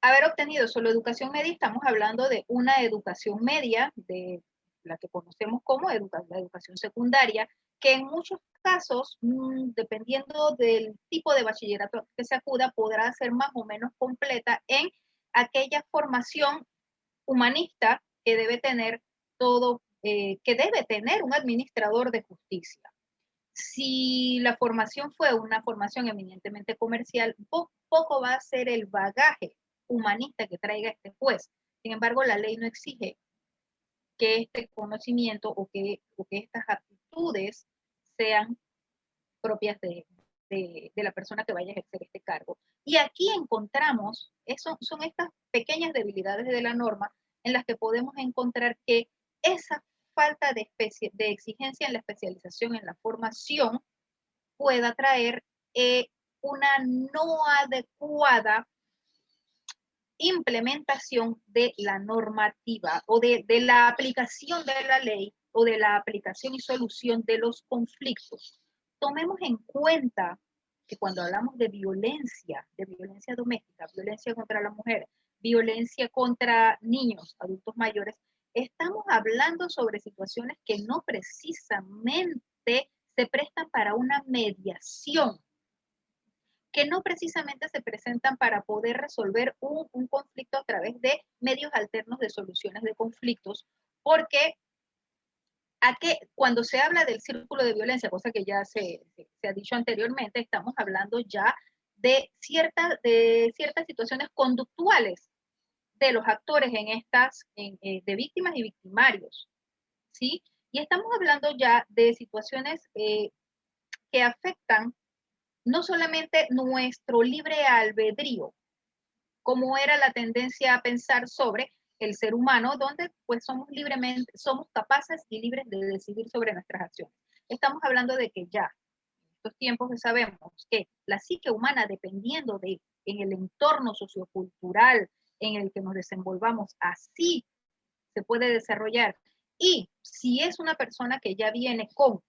Haber obtenido solo educación media, estamos hablando de una educación media, de la que conocemos como la educación secundaria, que en muchos casos, dependiendo del tipo de bachillerato que se acuda, podrá ser más o menos completa en aquella formación humanista que debe tener que debe tener un administrador de justicia. Si la formación fue una formación eminentemente comercial, poco va a ser el bagaje humanista que traiga este juez. Sin embargo, la ley no exige que este conocimiento o que estas aptitudes sean propias de la persona que vaya a ejercer este cargo. Y aquí encontramos, son estas pequeñas debilidades de la norma en las que podemos encontrar que esa falta de exigencia en la especialización, en la formación, pueda traer una no adecuada implementación de la normativa o de la aplicación de la ley o de la aplicación y solución de los conflictos. Tomemos en cuenta que cuando hablamos de violencia doméstica, violencia contra la mujer, violencia contra niños, adultos mayores, estamos hablando sobre situaciones que no precisamente se prestan para una mediación, que no precisamente se presentan para poder resolver un conflicto a través de medios alternos de soluciones de conflictos, porque cuando se habla del círculo de violencia, cosa que ya se ha dicho anteriormente, estamos hablando ya de ciertas situaciones conductuales de los actores de víctimas y victimarios, ¿sí? Y estamos hablando ya de situaciones que afectan no solamente nuestro libre albedrío, como era la tendencia a pensar sobre el ser humano, donde pues somos capaces y libres de decidir sobre nuestras acciones. Estamos hablando de que ya en estos tiempos que sabemos que la psique humana, dependiendo en el entorno sociocultural en el que nos desenvolvamos, así se puede desarrollar. Y si es una persona que ya viene con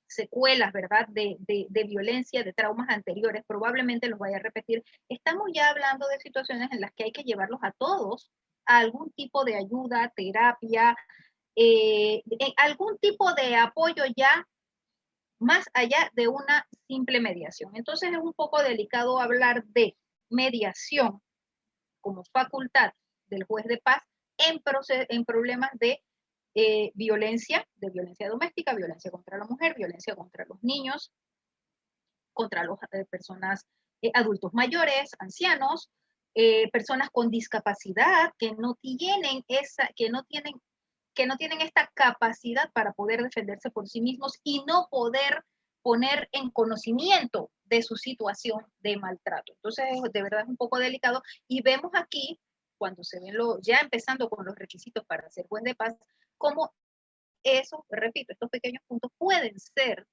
secuelas, ¿verdad?, de violencia, de traumas anteriores, probablemente los vaya a repetir. Estamos ya hablando de situaciones en las que hay que llevarlos a todos a algún tipo de ayuda, terapia, algún tipo de apoyo ya más allá de una simple mediación. Entonces es un poco delicado hablar de mediación como facultad del juez de paz en problemas de violencia doméstica, violencia contra la mujer, violencia contra los niños, contra las personas adultos mayores, ancianos, personas con discapacidad que no tienen esta capacidad para poder defenderse por sí mismos y no poder poner en conocimiento de su situación de maltrato. Entonces, de verdad es un poco delicado y vemos aquí, cuando se ven ya empezando con los requisitos para ser juez de paz, cómo eso, repito, estos pequeños puntos pueden ser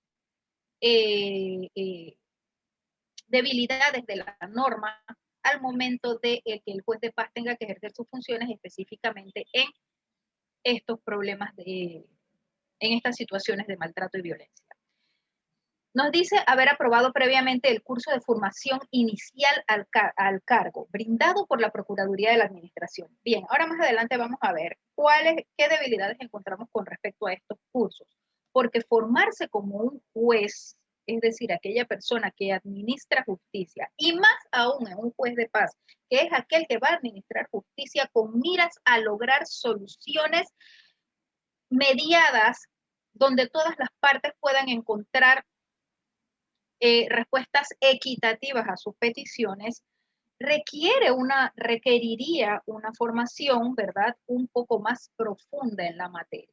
debilidades de la norma al momento de que el juez de paz tenga que ejercer sus funciones específicamente en estos problemas, en estas situaciones de maltrato y violencia. Nos dice haber aprobado previamente el curso de formación inicial al cargo, brindado por la Procuraduría de la Administración. Bien, ahora más adelante vamos a ver qué debilidades encontramos con respecto a estos cursos, porque formarse como un juez, es decir, aquella persona que administra justicia, y más aún en un juez de paz, que es aquel que va a administrar justicia con miras a lograr soluciones mediadas donde todas las partes puedan encontrar respuestas equitativas a sus peticiones, requeriría una formación, ¿verdad?, un poco más profunda en la materia.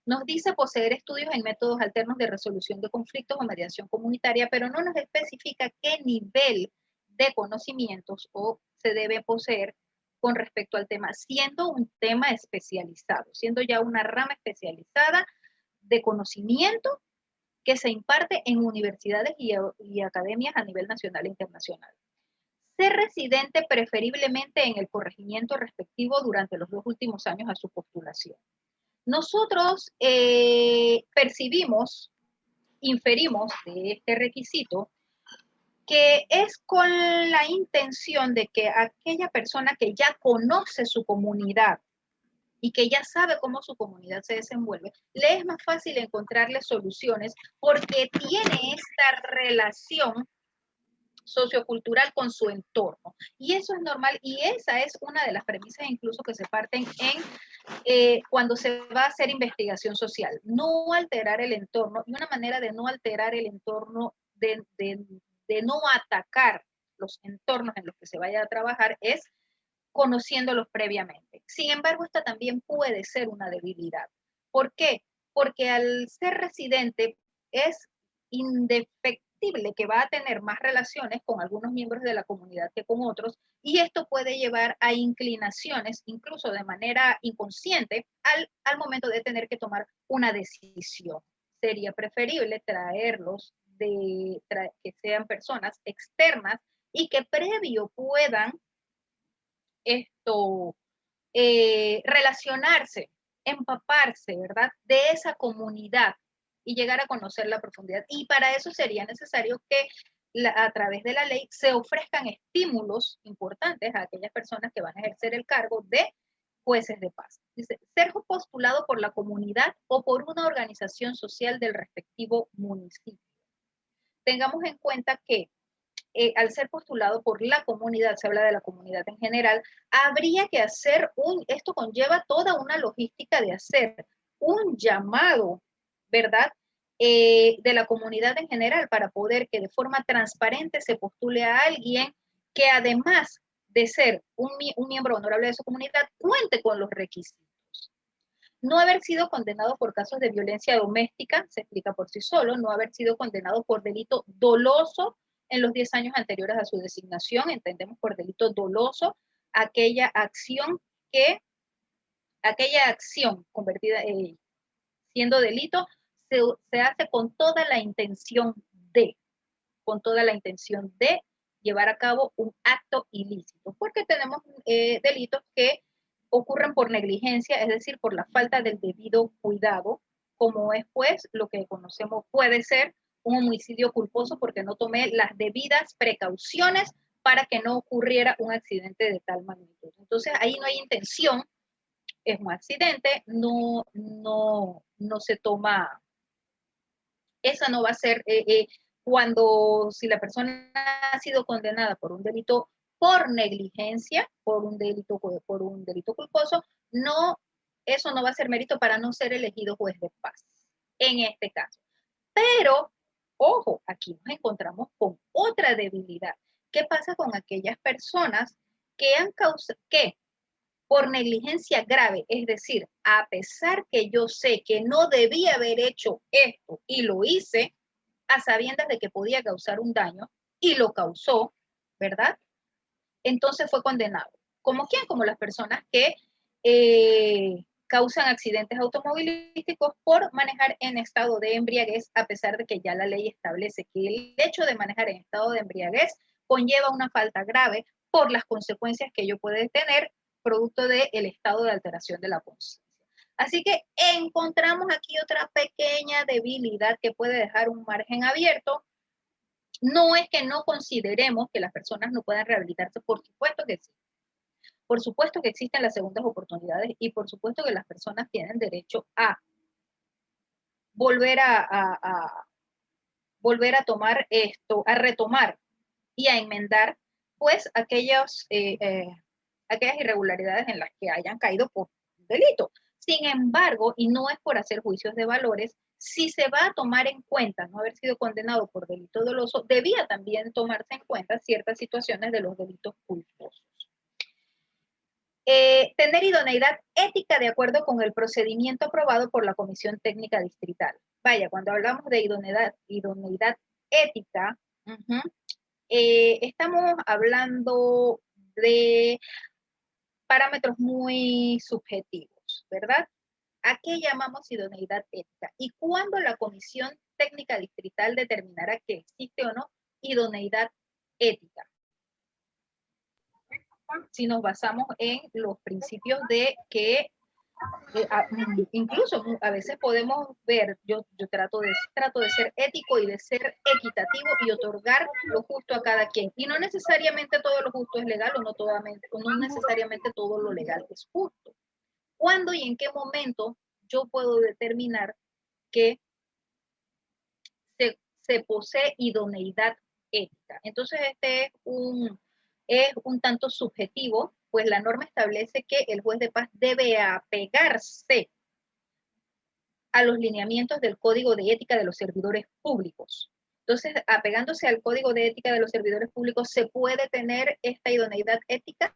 Nos dice poseer estudios en métodos alternos de resolución de conflictos o mediación comunitaria, pero no nos especifica qué nivel de conocimientos se debe poseer con respecto al tema, siendo un tema especializado, siendo ya una rama especializada de conocimiento que se imparte en universidades y academias a nivel nacional e internacional. ser residente preferiblemente en el corregimiento respectivo durante los 2 últimos años a su postulación. Nosotros inferimos de este requisito que es con la intención de que aquella persona que ya conoce su comunidad y que ya sabe cómo su comunidad se desenvuelve, le es más fácil encontrarle soluciones porque tiene esta relación sociocultural con su entorno. Y eso es normal y esa es una de las premisas incluso que se parten en cuando se va a hacer investigación social. No alterar el entorno, y una manera de no alterar el entorno, de no atacar los entornos en los que se vaya a trabajar es conociéndolos previamente. Sin embargo, esta también puede ser una debilidad. ¿Por qué? Porque al ser residente es indefectible que va a tener más relaciones con algunos miembros de la comunidad que con otros, y esto puede llevar a inclinaciones, incluso de manera inconsciente, al momento de tener que tomar una decisión. Sería preferible traerlos, que sean personas externas y que previo puedan relacionarse, empaparse, ¿verdad? De esa comunidad y llegar a conocer la profundidad. Y para eso sería necesario que a través de la ley se ofrezcan estímulos importantes a aquellas personas que van a ejercer el cargo de jueces de paz. Dice, ser postulado por la comunidad o por una organización social del respectivo municipio. Tengamos en cuenta que al ser postulado por la comunidad, se habla de la comunidad en general, habría que hacer esto conlleva toda una logística de hacer un llamado, ¿verdad? De la comunidad en general para poder que de forma transparente se postule a alguien que además de ser un miembro honorable de su comunidad, cuente con los requisitos. No haber sido condenado por casos de violencia doméstica, se explica por sí solo, no haber sido condenado por delito doloso en los 10 años anteriores a su designación, entendemos por delito doloso aquella acción convertida siendo delito, se hace con toda la intención de llevar a cabo un acto ilícito, porque tenemos delitos que ocurren por negligencia, es decir, por la falta del debido cuidado, como es pues lo que conocemos puede ser un homicidio culposo porque no tomé las debidas precauciones para que no ocurriera un accidente de tal magnitud. Entonces ahí no hay intención, es un accidente, no se toma, esa no va a ser, si la persona ha sido condenada por un delito por negligencia, por un delito culposo, eso no va a ser mérito para no ser elegido juez de paz, en este caso. Pero, ojo, aquí nos encontramos con otra debilidad. ¿Qué pasa con aquellas personas que por negligencia grave, es decir, a pesar que yo sé que no debía haber hecho esto y lo hice, a sabiendas de que podía causar un daño y lo causó, ¿verdad? Entonces fue condenado. ¿Como quién? Como las personas que causan accidentes automovilísticos por manejar en estado de embriaguez, a pesar de que ya la ley establece que el hecho de manejar en estado de embriaguez conlleva una falta grave por las consecuencias que ello puede tener producto del estado de alteración de la conciencia. Así que encontramos aquí otra pequeña debilidad que puede dejar un margen abierto. No es que no consideremos que las personas no puedan rehabilitarse, por supuesto que sí. Por supuesto que existen las segundas oportunidades y por supuesto que las personas tienen derecho a volver volver a tomar esto, a retomar y a enmendar pues aquellas irregularidades en las que hayan caído por delito. Sin embargo, y no es por hacer juicios de valores, si se va a tomar en cuenta no haber sido condenado por delito doloso, debía también tomarse en cuenta ciertas situaciones de los delitos culposos. Tener idoneidad ética de acuerdo con el procedimiento aprobado por la Comisión Técnica Distrital. Vaya, cuando hablamos de idoneidad ética, estamos hablando de parámetros muy subjetivos, ¿verdad? ¿A qué llamamos idoneidad ética? ¿Y cuándo la Comisión Técnica Distrital determinará que existe o no idoneidad ética? si nos basamos en los principios de que incluso a veces podemos ver, yo trato de ser ético y de ser equitativo y otorgar lo justo a cada quien. Y no necesariamente todo lo justo es legal o no necesariamente todo lo legal es justo. ¿Cuándo y en qué momento yo puedo determinar que se posee idoneidad ética? Entonces este es un tanto subjetivo, pues la norma establece que el juez de paz debe apegarse a los lineamientos del Código de Ética de los Servidores Públicos. Entonces, apegándose al Código de Ética de los Servidores Públicos, ¿se puede tener esta idoneidad ética?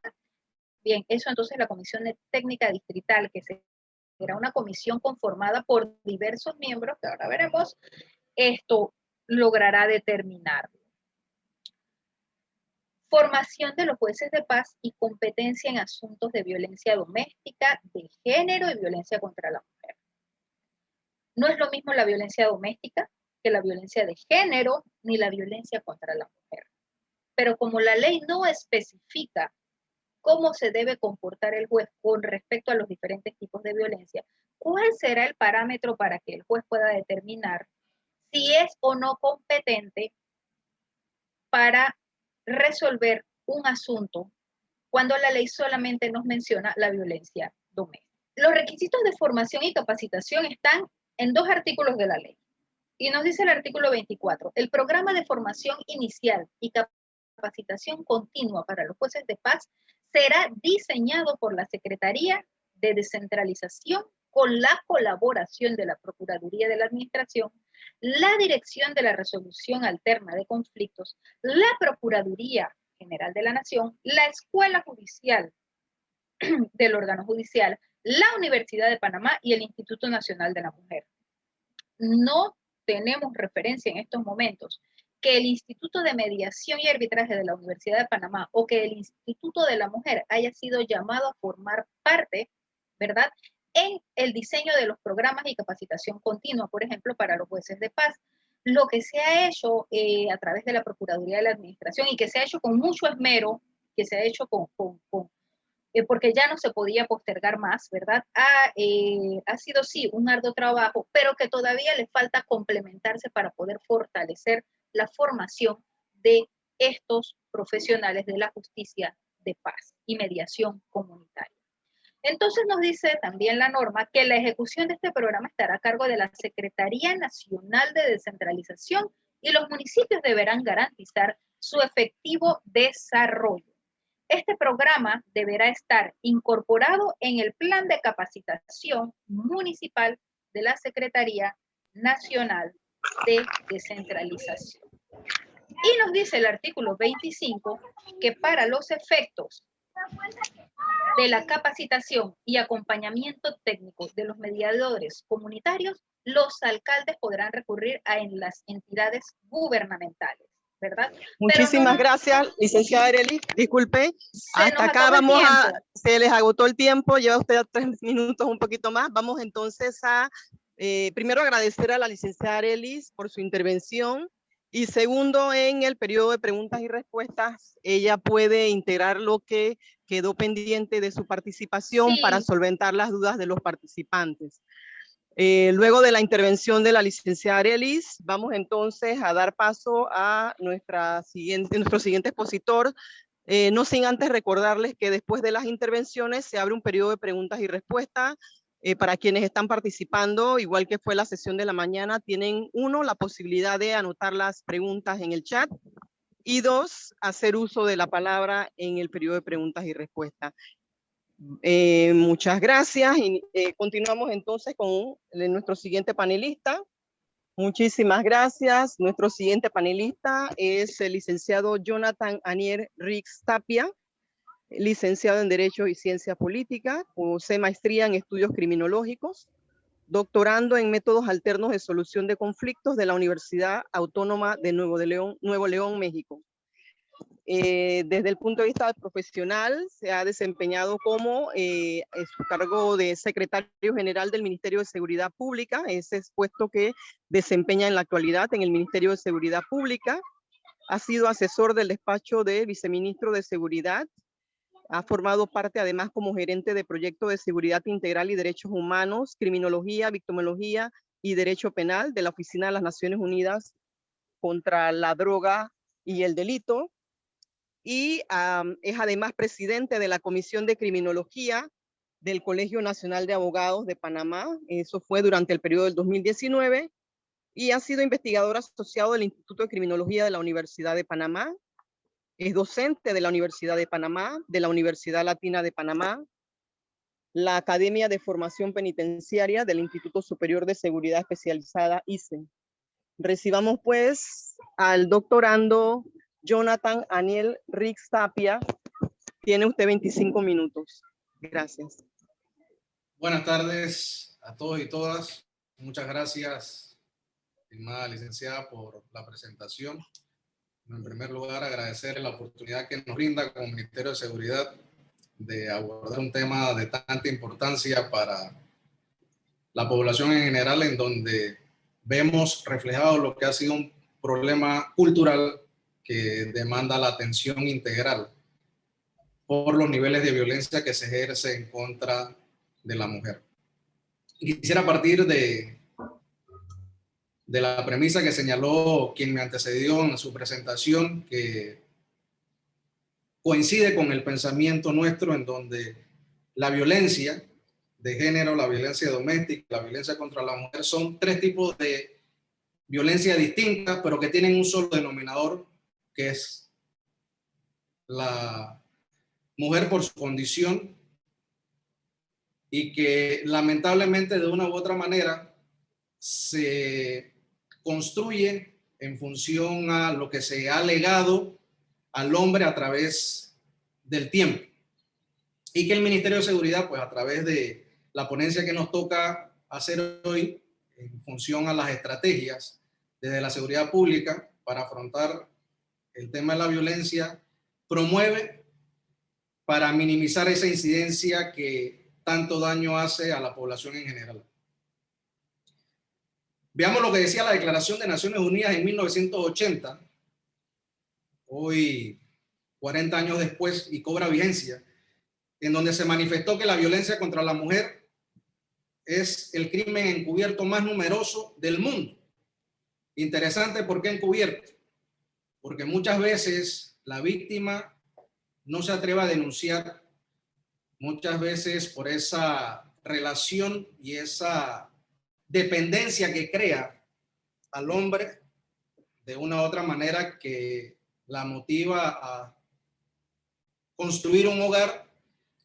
Bien, eso entonces la Comisión Técnica Distrital, que será una comisión conformada por diversos miembros, que ahora veremos, esto logrará determinar. Formación de los jueces de paz y competencia en asuntos de violencia doméstica, de género y violencia contra la mujer. No es lo mismo la violencia doméstica que la violencia de género ni la violencia contra la mujer. Pero como la ley no especifica cómo se debe comportar el juez con respecto a los diferentes tipos de violencia, ¿cuál será el parámetro para que el juez pueda determinar si es o no competente para resolver un asunto cuando la ley solamente nos menciona la violencia doméstica? Los requisitos de formación y capacitación están en 2 artículos de la ley. Y nos dice el artículo 24, el programa de formación inicial y capacitación continua para los jueces de paz será diseñado por la Secretaría de Descentralización con la colaboración de la Procuraduría de la Administración, la Dirección de la Resolución Alterna de Conflictos, la Procuraduría General de la Nación, la Escuela Judicial del órgano judicial, la Universidad de Panamá y el Instituto Nacional de la Mujer. No tenemos referencia en estos momentos que el Instituto de Mediación y Arbitraje de la Universidad de Panamá o que el Instituto de la Mujer haya sido llamado a formar parte, ¿verdad?, en el diseño de los programas y capacitación continua, por ejemplo, para los jueces de paz. Lo que se ha hecho a través de la Procuraduría de la Administración y que se ha hecho con mucho esmero, que se ha hecho porque ya no se podía postergar más, ¿verdad? Ha sido, sí, un arduo trabajo, pero que todavía le falta complementarse para poder fortalecer la formación de estos profesionales de la justicia de paz y mediación comunitaria. Entonces nos dice también la norma que la ejecución de este programa estará a cargo de la Secretaría Nacional de Descentralización y los municipios deberán garantizar su efectivo desarrollo. Este programa deberá estar incorporado en el plan de capacitación municipal de la Secretaría Nacional de Descentralización. Y nos dice el artículo 25 que para los efectos de la capacitación y acompañamiento técnico de los mediadores comunitarios, los alcaldes podrán recurrir a las entidades gubernamentales, ¿verdad? Muchísimas gracias, licenciada Arely. Disculpe, hasta acá se les agotó el tiempo, lleva usted 3 minutos, un poquito más. Vamos entonces a, primero agradecer a la licenciada Arely por su intervención y segundo, en el periodo de preguntas y respuestas, ella puede integrar lo que quedó pendiente de su participación para solventar las dudas de los participantes. Luego de la intervención de la licenciada Arely, vamos entonces a dar paso a nuestro siguiente expositor, no sin antes recordarles que después de las intervenciones se abre un periodo de preguntas y respuestas. Para quienes están participando, igual que fue la sesión de la mañana, tienen 1, la posibilidad de anotar las preguntas en el chat y 2, hacer uso de la palabra en el periodo de preguntas y respuestas. Muchas gracias y continuamos entonces con nuestro siguiente panelista. Muchísimas gracias. Nuestro siguiente panelista es el licenciado Jonathan Anier Rix Tapia, licenciado en Derecho y Ciencia Política, posee maestría en Estudios Criminológicos, doctorando en Métodos Alternos de Solución de Conflictos de la Universidad Autónoma de Nuevo León, México. Desde el punto de vista profesional, se ha desempeñado como su cargo de secretario general del Ministerio de Seguridad Pública, ese es puesto que desempeña en la actualidad en el Ministerio de Seguridad Pública. Ha sido asesor del despacho de viceministro de Seguridad. Ha formado parte además como gerente de proyecto de seguridad integral y derechos humanos, criminología, victimología y derecho penal de la Oficina de las Naciones Unidas contra la Droga y el Delito. Y es además presidente de la Comisión de Criminología del Colegio Nacional de Abogados de Panamá. Eso fue durante el periodo del 2019. Y ha sido investigador asociado del Instituto de Criminología de la Universidad de Panamá. Es docente de la Universidad de Panamá, de la Universidad Latina de Panamá, la Academia de Formación Penitenciaria del Instituto Superior de Seguridad Especializada, ISE. Recibamos pues al doctorando Jonathan Aniel Rix Tapia. Tiene usted 25 minutos. Gracias. Buenas tardes a todos y todas. Muchas gracias, estimada licenciada, por la presentación. En primer lugar, agradecer la oportunidad que nos brinda como Ministerio de Seguridad de abordar un tema de tanta importancia para la población en general, en donde vemos reflejado lo que ha sido un problema cultural que demanda la atención integral por los niveles de violencia que se ejerce en contra de la mujer. Y quisiera partir de la premisa que señaló quien me antecedió en su presentación, que coincide con el pensamiento nuestro, en donde la violencia de género, la violencia doméstica, la violencia contra la mujer son tres tipos de violencia distintas, pero que tienen un solo denominador, que es la mujer por su condición, y que lamentablemente de una u otra manera se construye en función a lo que se ha legado al hombre a través del tiempo, y que el Ministerio de Seguridad, pues a través de la ponencia que nos toca hacer hoy en función a las estrategias desde la seguridad pública para afrontar el tema de la violencia, promueve para minimizar esa incidencia que tanto daño hace a la población en general. Veamos lo que decía la Declaración de Naciones Unidas en 1980, hoy 40 años después, y cobra vigencia, en donde se manifestó que la violencia contra la mujer es el crimen encubierto más numeroso del mundo. Interesante, ¿por qué encubierto? Porque muchas veces la víctima no se atreve a denunciar, muchas veces por esa relación y esa dependencia que crea al hombre de una u otra manera que la motiva a construir un hogar,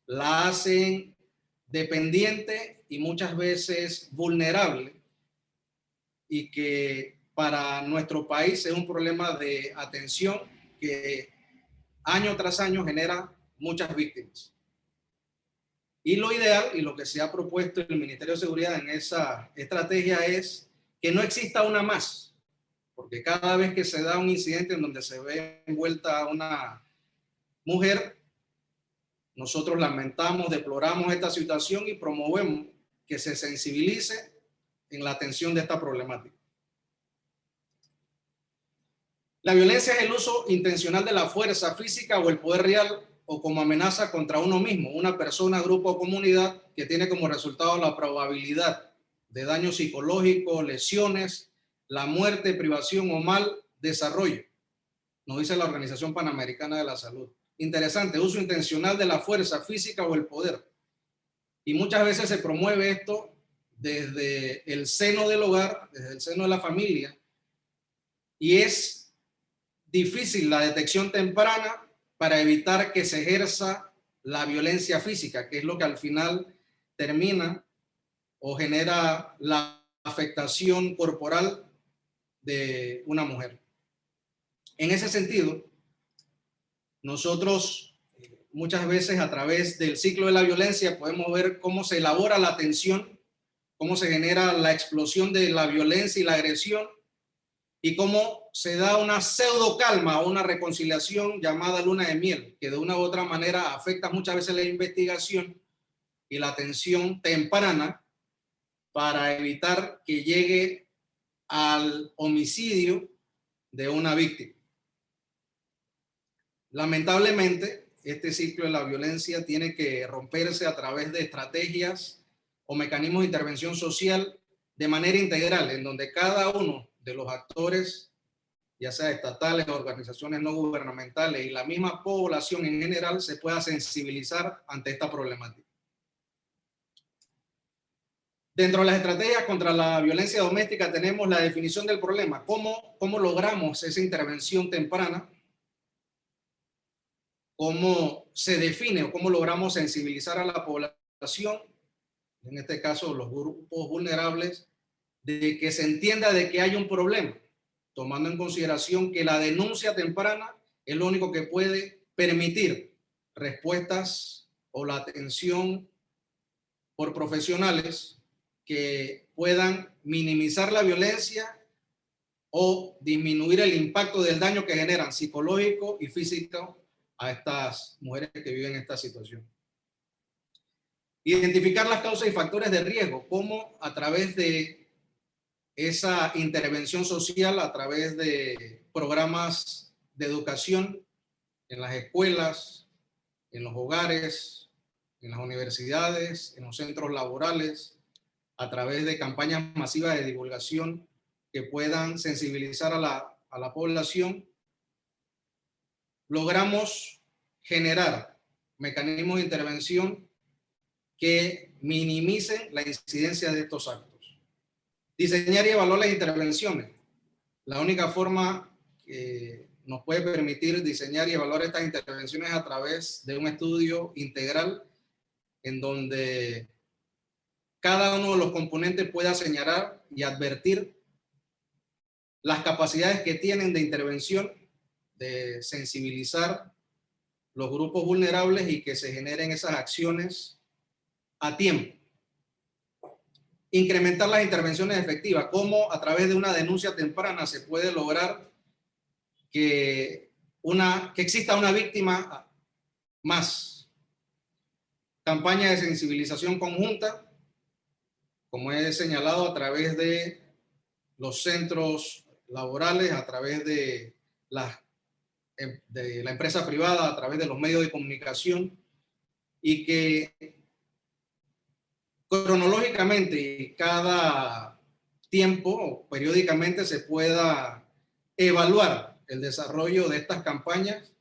la hacen dependiente y muchas veces vulnerable, y que para nuestro país es un problema de atención que año tras año genera muchas víctimas. Y lo ideal y lo que se ha propuesto el Ministerio de Seguridad en esa estrategia es que no exista una más, porque cada vez que se da un incidente en donde se ve envuelta una mujer, nosotros lamentamos, deploramos esta situación y promovemos que se sensibilice en la atención de esta problemática. La violencia es el uso intencional de la fuerza física o el poder real o como amenaza contra uno mismo, una persona, grupo o comunidad, que tiene como resultado la probabilidad de daño psicológico, lesiones, la muerte, privación o mal desarrollo, nos dice la Organización Panamericana de la Salud. Interesante, uso intencional de la fuerza física o el poder. Y muchas veces se promueve esto desde el seno del hogar, desde el seno de la familia, y es difícil la detección temprana para evitar que se ejerza la violencia física, que es lo que al final termina o genera la afectación corporal de una mujer. En ese sentido, nosotros muchas veces a través del ciclo de la violencia podemos ver cómo se elabora la tensión, cómo se genera la explosión de la violencia y la agresión, y cómo se da una pseudo calma o una reconciliación llamada luna de miel, que de una u otra manera afecta muchas veces la investigación y la atención temprana para evitar que llegue al homicidio de una víctima. Lamentablemente, este ciclo de la violencia tiene que romperse a través de estrategias o mecanismos de intervención social de manera integral, en donde cada uno de los actores, ya sea estatales, organizaciones no gubernamentales y la misma población en general, se pueda sensibilizar ante esta problemática. Dentro de las estrategias contra la violencia doméstica tenemos la definición del problema. ¿Cómo logramos esa intervención temprana? ¿Cómo se define o cómo logramos sensibilizar a la población, en este caso los grupos vulnerables, de que se entienda de que hay un problema, tomando en consideración que la denuncia temprana es lo único que puede permitir respuestas o la atención por profesionales que puedan minimizar la violencia o disminuir el impacto del daño que generan psicológico y físico a estas mujeres que viven esta situación. Identificar las causas y factores de riesgo, cómo a través de esa intervención social, a través de programas de educación en las escuelas, en los hogares, en las universidades, en los centros laborales, a través de campañas masivas de divulgación que puedan sensibilizar a la población, logramos generar mecanismos de intervención que minimicen la incidencia de estos actos. Diseñar y evaluar las intervenciones. La única forma que nos puede permitir diseñar y evaluar estas intervenciones a través de un estudio integral en donde cada uno de los componentes pueda señalar y advertir las capacidades que tienen de intervención, de sensibilizar los grupos vulnerables y que se generen esas acciones a tiempo. Incrementar las intervenciones efectivas, cómo a través de una denuncia temprana se puede lograr que exista una víctima más. Campaña de sensibilización conjunta, como he señalado, a través de los centros laborales, a través de la empresa privada, a través de los medios de comunicación, y que cronológicamente y cada tiempo o periódicamente se pueda evaluar el desarrollo de estas campañas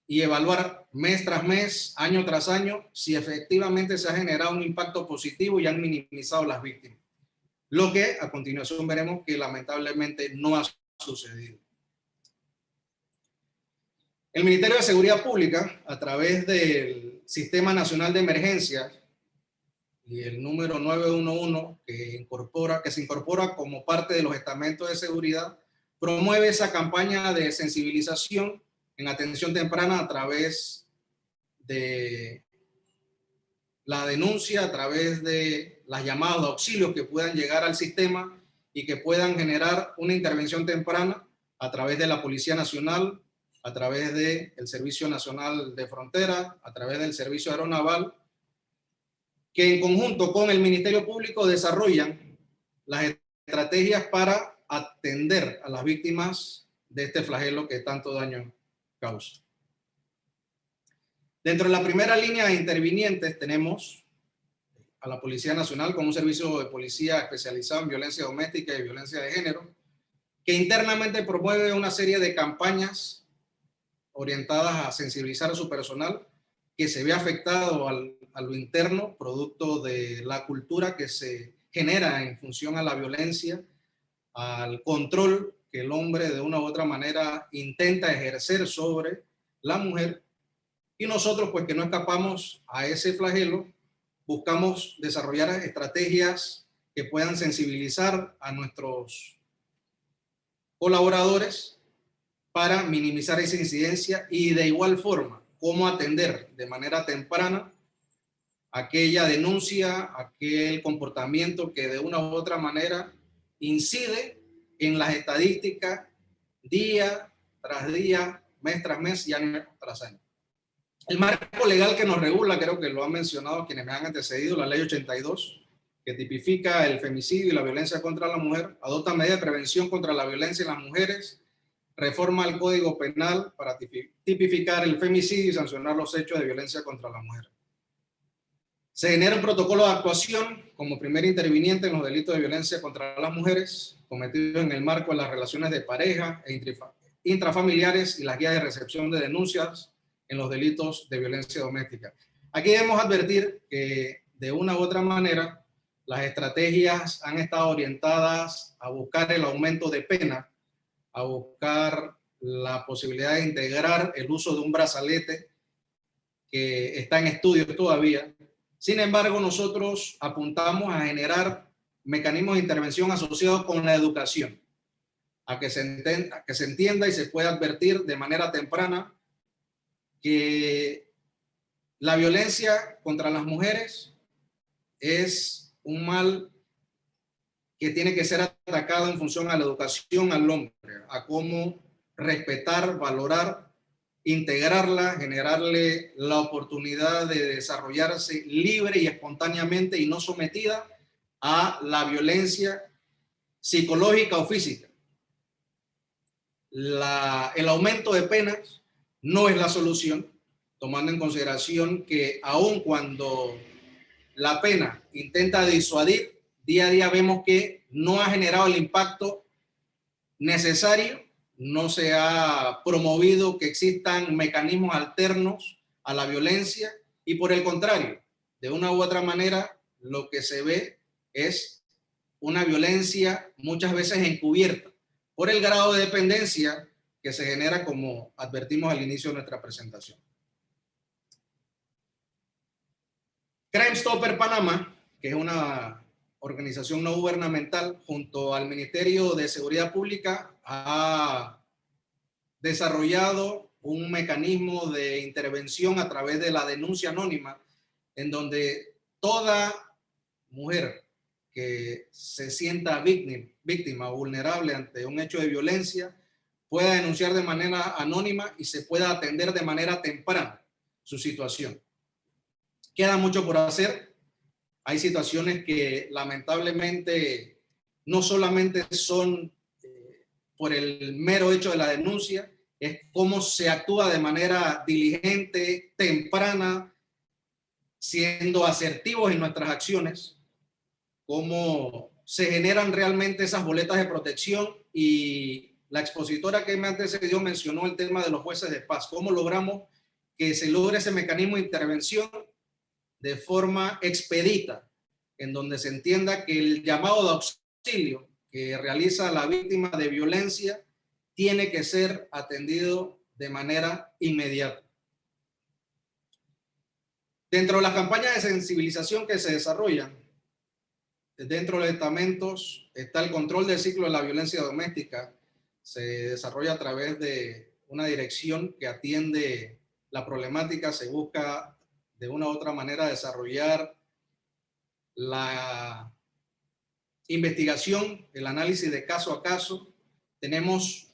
y evaluar mes tras mes, año tras año, si efectivamente se ha generado un impacto positivo y han minimizado las víctimas. Lo que a continuación veremos que lamentablemente no ha sucedido. El Ministerio de Seguridad Pública, a través del Sistema Nacional de Emergencias y el número 911 que se incorpora como parte de los estamentos de seguridad, promueve esa campaña de sensibilización en atención temprana a través de la denuncia, a través de las llamadas de auxilio que puedan llegar al sistema y que puedan generar una intervención temprana a través de la Policía Nacional, a través del Servicio Nacional de Frontera, a través del Servicio Aeronaval, que en conjunto con el Ministerio Público desarrollan las estrategias para atender a las víctimas de este flagelo que tanto daño causa. Dentro de la primera línea de intervinientes tenemos a la Policía Nacional con un servicio de policía especializado en violencia doméstica y violencia de género, que internamente promueve una serie de campañas orientadas a sensibilizar a su personal que se ve afectado a lo interno, producto de la cultura que se genera en función a la violencia, al control que el hombre de una u otra manera intenta ejercer sobre la mujer. Y nosotros, pues que no escapamos a ese flagelo, buscamos desarrollar estrategias que puedan sensibilizar a nuestros colaboradores para minimizar esa incidencia y de igual forma, cómo atender de manera temprana aquella denuncia, aquel comportamiento que de una u otra manera incide en las estadísticas día tras día, mes tras mes y año tras año. El marco legal que nos regula, creo que lo han mencionado quienes me han antecedido, la Ley 82, que tipifica el femicidio y la violencia contra la mujer, adopta medidas de prevención contra la violencia en las mujeres reforma al Código Penal para tipificar el femicidio y sancionar los hechos de violencia contra la mujer. Se genera un protocolo de actuación como primer interviniente en los delitos de violencia contra las mujeres cometidos en el marco de las relaciones de pareja e intrafamiliares y las guías de recepción de denuncias en los delitos de violencia doméstica. Aquí debemos advertir que de una u otra manera las estrategias han estado orientadas a buscar el aumento de pena, a buscar la posibilidad de integrar el uso de un brazalete que está en estudio todavía. Sin embargo, nosotros apuntamos a generar mecanismos de intervención asociados con la educación, a que se entienda y se pueda advertir de manera temprana que la violencia contra las mujeres es un mal que tiene que ser atacado en función a la educación al hombre, a cómo respetar, valorar, integrarla, generarle la oportunidad de desarrollarse libre y espontáneamente y no sometida a la violencia psicológica o física. El aumento de penas no es la solución, tomando en consideración que aun cuando la pena intenta disuadir, día a día vemos que no ha generado el impacto necesario, no se ha promovido que existan mecanismos alternos a la violencia y por el contrario, de una u otra manera, lo que se ve es una violencia muchas veces encubierta por el grado de dependencia que se genera, como advertimos al inicio de nuestra presentación. Crime Stopper Panamá, que es una organización no gubernamental, junto al Ministerio de Seguridad Pública, ha desarrollado un mecanismo de intervención a través de la denuncia anónima, en donde toda mujer que se sienta víctima o vulnerable ante un hecho de violencia pueda denunciar de manera anónima y se pueda atender de manera temprana su situación. Queda mucho por hacer. Hay situaciones que lamentablemente no solamente son por el mero hecho de la denuncia, es cómo se actúa de manera diligente, temprana, siendo asertivos en nuestras acciones, cómo se generan realmente esas boletas de protección. Y la expositora que me antecedió mencionó el tema de los jueces de paz, cómo logramos que se logre ese mecanismo de intervención de forma expedita, en donde se entienda que el llamado de auxilio que realiza la víctima de violencia tiene que ser atendido de manera inmediata. Dentro de las campañas de sensibilización que se desarrollan dentro de los estamentos está el control del ciclo de la violencia doméstica. Se desarrolla a través de una dirección que atiende la problemática. Se busca de una u otra manera desarrollar la investigación, el análisis de caso a caso. Tenemos,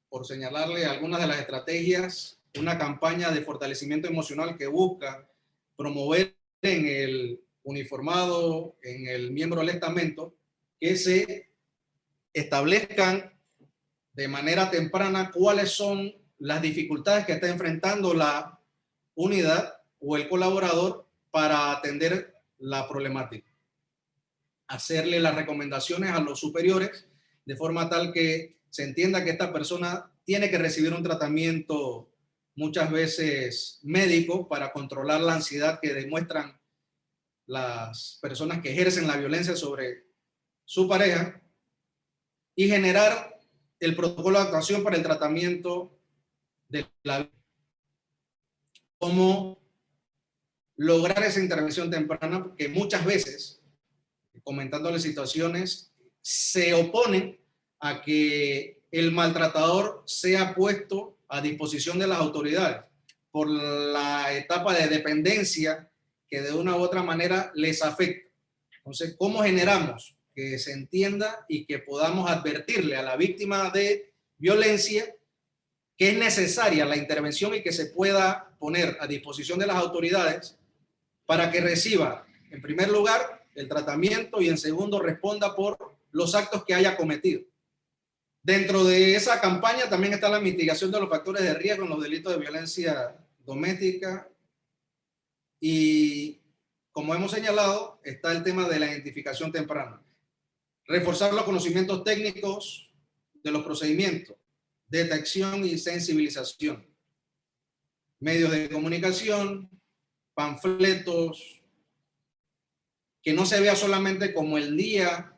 por señalarle algunas de las estrategias, una campaña de fortalecimiento emocional que busca promover en el uniformado, en el miembro del estamento, que se establezcan de manera temprana cuáles son las dificultades que está enfrentando la unidad o el colaborador para atender la problemática. Hacerle las recomendaciones a los superiores de forma tal que se entienda que esta persona tiene que recibir un tratamiento muchas veces médico para controlar la ansiedad que demuestran las personas que ejercen la violencia sobre su pareja y generar el protocolo de actuación para el tratamiento de la como lograr esa intervención temprana, porque muchas veces, comentándole situaciones, se oponen a que el maltratador sea puesto a disposición de las autoridades por la etapa de dependencia que de una u otra manera les afecta. Entonces, ¿cómo generamos que se entienda y que podamos advertirle a la víctima de violencia que es necesaria la intervención y que se pueda poner a disposición de las autoridades para que reciba, en primer lugar, el tratamiento y en segundo, responda por los actos que haya cometido? Dentro de esa campaña también está la mitigación de los factores de riesgo en los delitos de violencia doméstica y, como hemos señalado, está el tema de la identificación temprana. Reforzar los conocimientos técnicos de los procedimientos, detección y sensibilización. Medios de comunicación, panfletos, que no se vea solamente como el día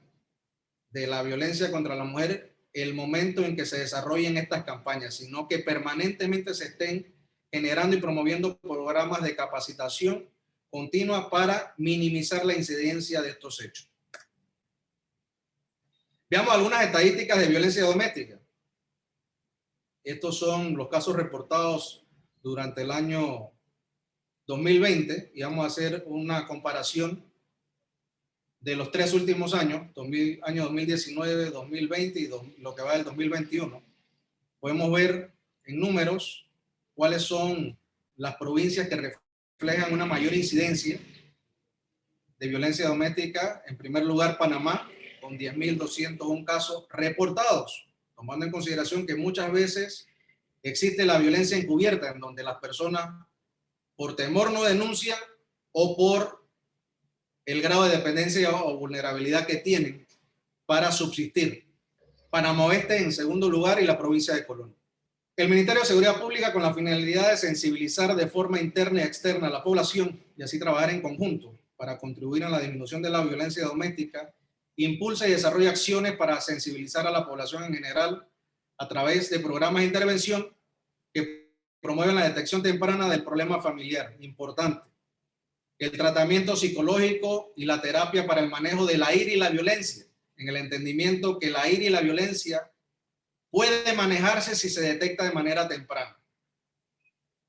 de la violencia contra la mujer, el momento en que se desarrollen estas campañas, sino que permanentemente se estén generando y promoviendo programas de capacitación continua para minimizar la incidencia de estos hechos. Veamos algunas estadísticas de violencia doméstica. Estos son los casos reportados durante el año 2020 y vamos a hacer una comparación de los 3 últimos años, año 2019, 2020 y lo que va del 2021. Podemos ver en números cuáles son las provincias que reflejan una mayor incidencia de violencia doméstica. En primer lugar, Panamá, con 10.201 casos reportados, tomando en consideración que muchas veces existe la violencia encubierta, en donde las personas por temor no denuncian o por el grado de dependencia o vulnerabilidad que tienen para subsistir. Panamá Oeste en segundo lugar y la provincia de Colón. El Ministerio de Seguridad Pública, con la finalidad de sensibilizar de forma interna y externa a la población y así trabajar en conjunto para contribuir a la disminución de la violencia doméstica, impulsa y desarrolla acciones para sensibilizar a la población en general a través de programas de intervención que promueven la detección temprana del problema familiar. Importante. El tratamiento psicológico y la terapia para el manejo de la ira y la violencia, en el entendimiento que la ira y la violencia puede manejarse si se detecta de manera temprana.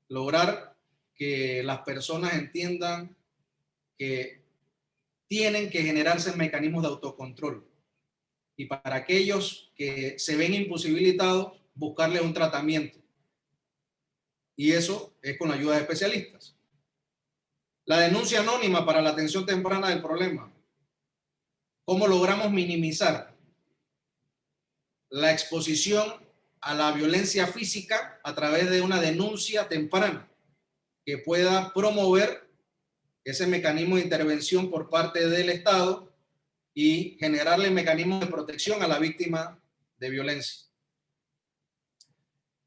Lograr que las personas entiendan que tienen que generarse mecanismos de autocontrol y para aquellos que se ven imposibilitados, buscarles un tratamiento. Y eso es con la ayuda de especialistas. La denuncia anónima para la atención temprana del problema. ¿Cómo logramos minimizar la exposición a la violencia física a través de una denuncia temprana que pueda promover ese mecanismo de intervención por parte del Estado y generarle mecanismos de protección a la víctima de violencia?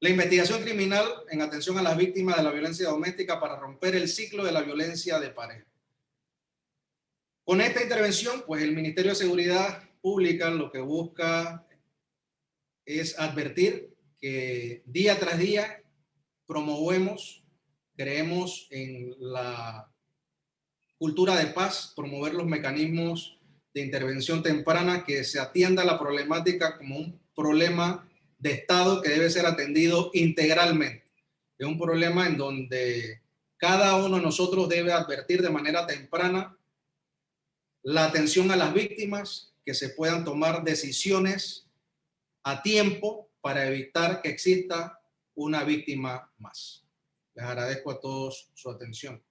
La investigación criminal en atención a las víctimas de la violencia doméstica para romper el ciclo de la violencia de pareja. Con esta intervención, pues el Ministerio de Seguridad Pública lo que busca es advertir que día tras día promovemos, creemos en la cultura de paz, promover los mecanismos de intervención temprana, que se atienda la problemática como un problema de Estado que debe ser atendido integralmente. Es un problema en donde cada uno de nosotros debe advertir de manera temprana la atención a las víctimas, que se puedan tomar decisiones a tiempo para evitar que exista una víctima más. Les agradezco a todos su atención.